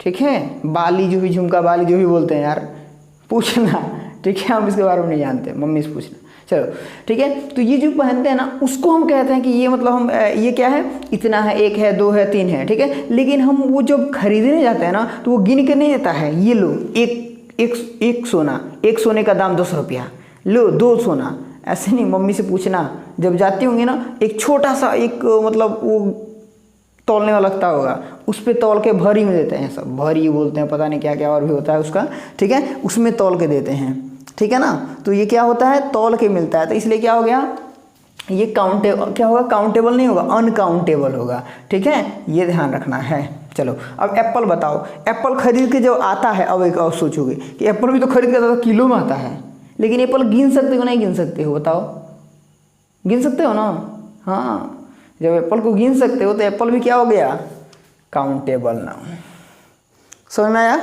[SPEAKER 2] ठीक है। बाली जो भी, झुमका बाली जो भी बोलते हैं यार, पूछना, ठीक है, हम इसके बारे में नहीं जानते, मम्मी से पूछना। चलो ठीक है, तो ये जो पहनते हैं ना उसको हम कहते हैं कि ये मतलब हम ये क्या है, इतना है, 1 है, 2 है, 3 है, ठीक है। लेकिन हम वो जब खरीदने जाते हैं ना तो वो गिन के नहीं देता है, ये लो एक सोना, 1 सोने का दाम 10 रुपया, लो 2 सोना, ऐसे नहीं। मम्मी से पूछना, जब जाती होंगी ना, एक छोटा सा एक मतलब वो तौलने वाला लगता होगा, उस पर तौल के भरी में देते हैं, सब भरी बोलते हैं, पता नहीं क्या क्या और भी होता है उसका, ठीक है, उसमें तौल के देते हैं, ठीक है ना। तो ये क्या होता है, तौल के मिलता है, तो इसलिए क्या हो गया, ये काउंटेबल क्या होगा, काउंटेबल नहीं होगा, अनकाउंटेबल होगा, ठीक है, ये ध्यान रखना है। चलो अब एप्पल बताओ, एप्पल खरीद के जब आता है, अब एक और सोचोगे कि एप्पल भी तो खरीद के आता है, किलो में आता है, लेकिन एप्पल गिन सकते हो नहीं गिन सकते हो, बताओ, गिन सकते हो ना। हाँ, जब एप्पल को गिन सकते हो तो एप्पल भी क्या हो गया, काउंटेबल नाउन। समझ में आया।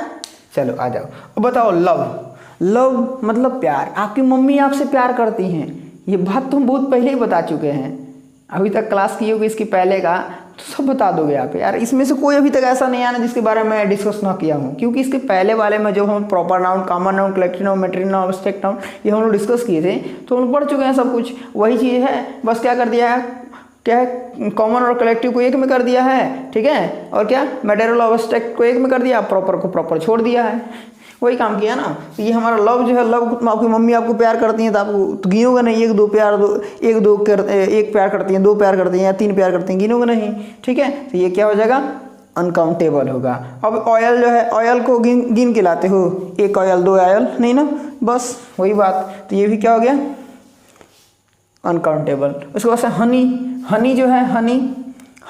[SPEAKER 2] चलो आ जाओ, अब बताओ लव, लव मतलब प्यार, आपकी मम्मी आपसे प्यार करती हैं, ये बात तो हम बहुत पहले ही बता चुके हैं, अभी तक क्लास की होगी इसकी पहले का, तो सब बता दोगे आप यार। इसमें से कोई अभी तक ऐसा नहीं आना जिसके बारे में डिस्कस ना किया हूँ, क्योंकि इसके पहले वाले में जो हम proper noun, common noun, collective noun, matric noun, abstract noun, ये हम लोग डिस्कस किए थे, तो हम पढ़ चुके हैं सब कुछ। वही चीज़ है, बस क्या कर दिया है, क्या है, कॉमन और कलेक्टिव को एक में कर दिया है, ठीक है, और क्या मैटेरियल और एब्स्ट्रैक्ट को एक में कर दिया, प्रॉपर को प्रॉपर छोड़ दिया है, वही काम किया ना। तो ये हमारा लव जो है, लव आपकी मम्मी आपको प्यार करती हैं तो आपको तो गिनोगे नहीं, 1 2 प्यार, 1 प्यार करती हैं, 2 प्यार करती हैं या 3 प्यार करती हैं, गिनोगे नहीं, ठीक है। तो ये क्या हो जाएगा, अनकाउंटेबल होगा। अब ऑयल जो है, ऑयल को गिन के लाते हो, 1 ऑयल 2 ऑयल नहीं ना, बस वही बात। तो ये भी क्या हो गया, अनकाउंटेबल। उसके बाद से हनी, हनी जो है, हनी,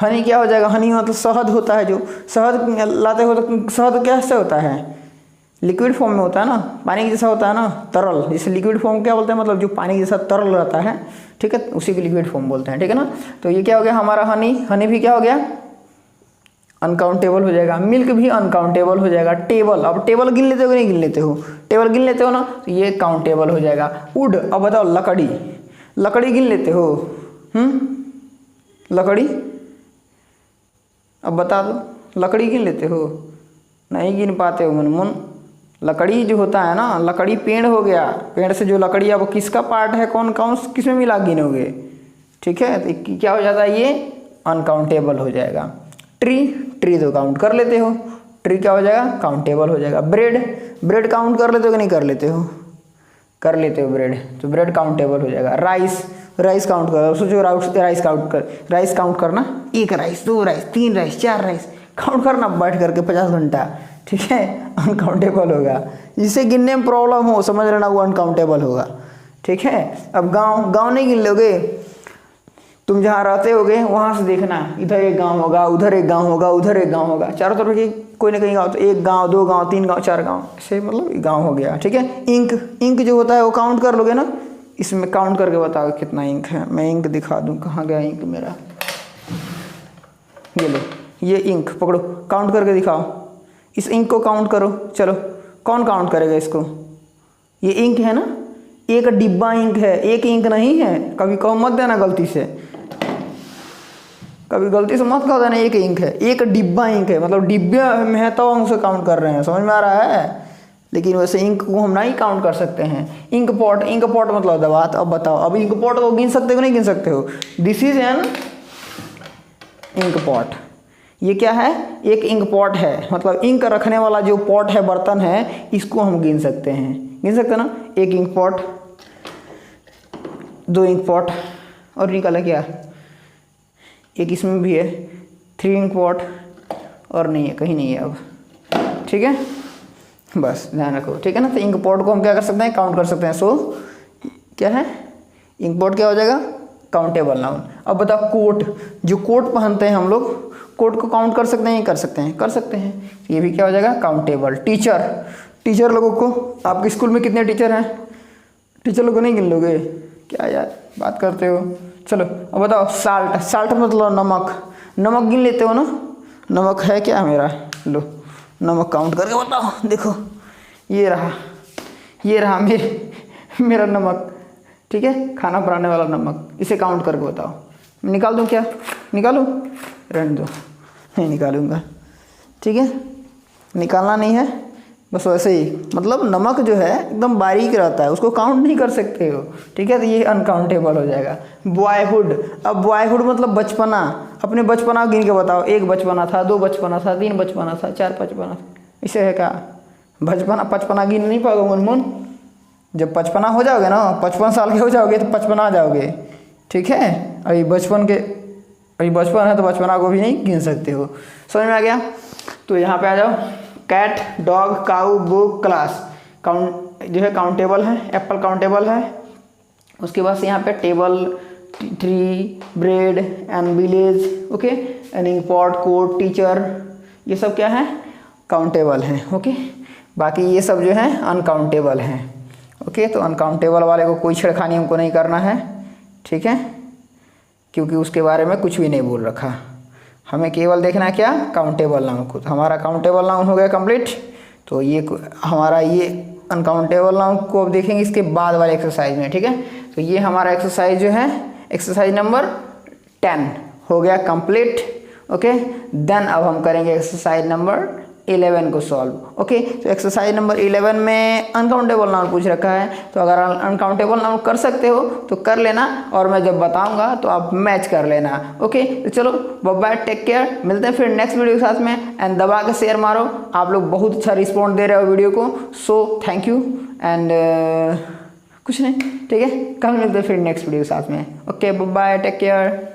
[SPEAKER 2] हनी क्या हो जाएगा, हनी मतलब शहद होता है, जो शहद लाते हो तो शहद कैसे होता है, लिक्विड फॉर्म में होता है ना, पानी जैसा होता है ना, तरल, जिसे लिक्विड फॉर्म क्या बोलते हैं, मतलब जो पानी जैसा तरल रहता है, ठीक है, उसी को लिक्विड फॉर्म बोलते हैं, ठीक है ना। तो ये क्या हो गया हमारा हनी, हनी भी क्या हो गया, अनकाउंटेबल हो जाएगा। मिल्क भी अनकाउंटेबल हो जाएगा। टेबल, अब टेबल गिन लेते हो कि नहीं गिन लेते हो, टेबल गिन लेते हो ना, तो ये काउंटेबल हो जाएगा। वुड, अब बताओ लकड़ी, लकड़ी गिन लेते हो, लकड़ी, अब बता दो, लकड़ी गिन लेते हो, नहीं गिन पाते हो मनमुन। लकड़ी जो होता है ना, लकड़ी पेड़ हो गया, पेड़ से जो लकड़ी है वो किसका पार्ट है, कौन कौन किस में मिला गिनोगे, ठीक है। तो क्या हो जाता है, ये अनकाउंटेबल हो जाएगा। ट्री, ट्री तो काउंट कर लेते हो, ट्री क्या हो जाएगा, काउंटेबल हो जाएगा। ब्रेड, ब्रेड काउंट कर लेते हो कि नहीं कर लेते हो, कर लेते हो ब्रेड, तो ब्रेड काउंटेबल हो जाएगा। राइस, राइस काउंट करो, सोचो राइस काउंट कर, राइस काउंट करना, 1 rice 2 rice 3 rice 4 rice count करना बैठ करके 50 घंटा, ठीक है, अनकाउंटेबल होगा। जिसे गिनने में प्रॉब्लम हो, समझ लेना वो अनकाउंटेबल होगा, ठीक है। अब गांव, गांव नहीं गिन लोगे, तुम जहाँ रहते होगे वहाँ से देखना, इधर एक गांव होगा, उधर एक गांव होगा, उधर एक गांव होगा, चारों तरफ की कोई ना कहीं गांव, तो एक गांव, दो गांव, तीन गांव, चार गांव, ऐसे मतलब गांव हो गया। ठीक है, इंक जो होता है वो काउंट कर लोगे ना, इसमें काउंट करके बताओ कितना इंक है। मैं इंक दिखा दूँ, कहाँ गया इंक मेरा, ये लो, ये इंक पकड़ो, काउंट करके दिखाओ, इस इंक को काउंट करो। चलो कौन काउंट करेगा इसको, ये इंक है ना, एक डिब्बा इंक है, एक इंक नहीं है, कभी कहो मत देना गलती से, कभी गलती से मत कहो देना एक इंक है, एक डिब्बा इंक है, मतलब डिब्बे में है तो हम उसे काउंट कर रहे हैं, समझ में आ रहा है। लेकिन वैसे इंक को हम नहीं काउंट कर सकते हैं। इंक पॉट मतलब दबात। अब बताओ, अब इंक पॉट को गिन सकते हो नहीं गिन सकते हो, this is an ink pot. ये क्या है, एक इंक पॉट है, मतलब इंक रखने वाला जो पॉट है, बर्तन है, इसको हम गिन सकते हैं, गिन सकते हैं ना। एक इंक पॉट, दो इंक पॉट, और निकाला क्या, एक इसमें भी है, 3 इंक पॉट, और नहीं है, कहीं नहीं है अब। ठीक है, बस ध्यान रखो, ठीक है ना। तो इंक पॉट को हम क्या कर सकते हैं, काउंट कर सकते हैं। सो क्या है, इंक पॉट क्या हो जाएगा, काउंटेबल नाउन। अब बताओ कोट, जो कोट पहनते हैं हम लोग, कोट को काउंट कर सकते हैं, नहीं कर सकते हैं, कर सकते हैं, ये भी क्या हो जाएगा, काउंटेबल। टीचर लोगों को, आपके स्कूल में कितने टीचर हैं, टीचर लोगों को नहीं गिन लोगे क्या यार, बात करते हो। चलो अब बताओ साल्ट मतलब नमक गिन लेते हो ना, नमक है क्या मेरा, लो नमक काउंट करके बताओ, देखो ये रहा मेरा नमक, ठीक है, खाना बनाने वाला नमक, इसे काउंट करके बताओ। निकाल दूँ क्या, निकालूँ, रहने दो, नहीं निकालूंगा, ठीक है, निकालना नहीं है, बस वैसे ही, मतलब नमक जो है एकदम बारीक रहता है, उसको काउंट नहीं कर सकते हो, ठीक है, तो ये अनकाउंटेबल हो जाएगा। बॉयहुड, अब बॉयहुड मतलब बचपना, अपने बचपना गिन के बताओ, 1 बचपना था, 2 बचपना था, 3 बचपना था, 4 बचपना था, इसे है क्या, बचपना गिन नहीं पाओगे मुनमुन, जब 55 हो जाओगे ना, 55 साल के हो जाओगे तो 55 आ जाओगे, ठीक है। अभी बचपन है तो बचपना को भी नहीं गिन सकते हो, समझ में आ गया। तो यहाँ पे आ जाओ, कैट, डॉग, काऊ, बुक, क्लास, काउंट जो है काउंटेबल है, एप्पल काउंटेबल है। उसके बाद से यहाँ पे table, tree, bread and village, okay, and ink pot, coat, teacher, ये सब क्या है, काउंटेबल हैं, ओके। बाकी ये सब जो है अनकाउंटेबल हैं, ओके। तो अनकाउंटेबल वाले को कोई छेड़खानी हमको नहीं करना है, ठीक है, क्योंकि उसके बारे में कुछ भी नहीं बोल रखा, हमें केवल देखना है क्या, काउंटेबल नाउन को। हमारा काउंटेबल नाउन हो गया कंप्लीट। तो ये हमारा ये अनकाउंटेबल नाउन को अब देखेंगे इसके बाद वाले एक्सरसाइज में, ठीक है। तो ये हमारा एक्सरसाइज जो है, एक्सरसाइज नंबर 10 हो गया कंप्लीट, ओके। देन अब हम करेंगे एक्सरसाइज नंबर 11 को सॉल्व, ओके। तो एक्सरसाइज नंबर 11 में अनकाउंटेबल नाउन पूछ रखा है, तो अगर अनकाउंटेबल नाउन कर सकते हो तो कर लेना, और मैं जब बताऊंगा तो आप मैच कर लेना, ओके। तो चलो बाय बाय, टेक केयर, मिलते हैं फिर नेक्स्ट वीडियो के साथ में। एंड दबा के शेयर मारो, आप लोग बहुत अच्छा रिस्पॉन्स दे रहे हो वीडियो को, सो थैंक यू। एंड कुछ नहीं, ठीक है, कल मिलते हैं फिर नेक्स्ट वीडियो के साथ में, okay, bye bye, take care.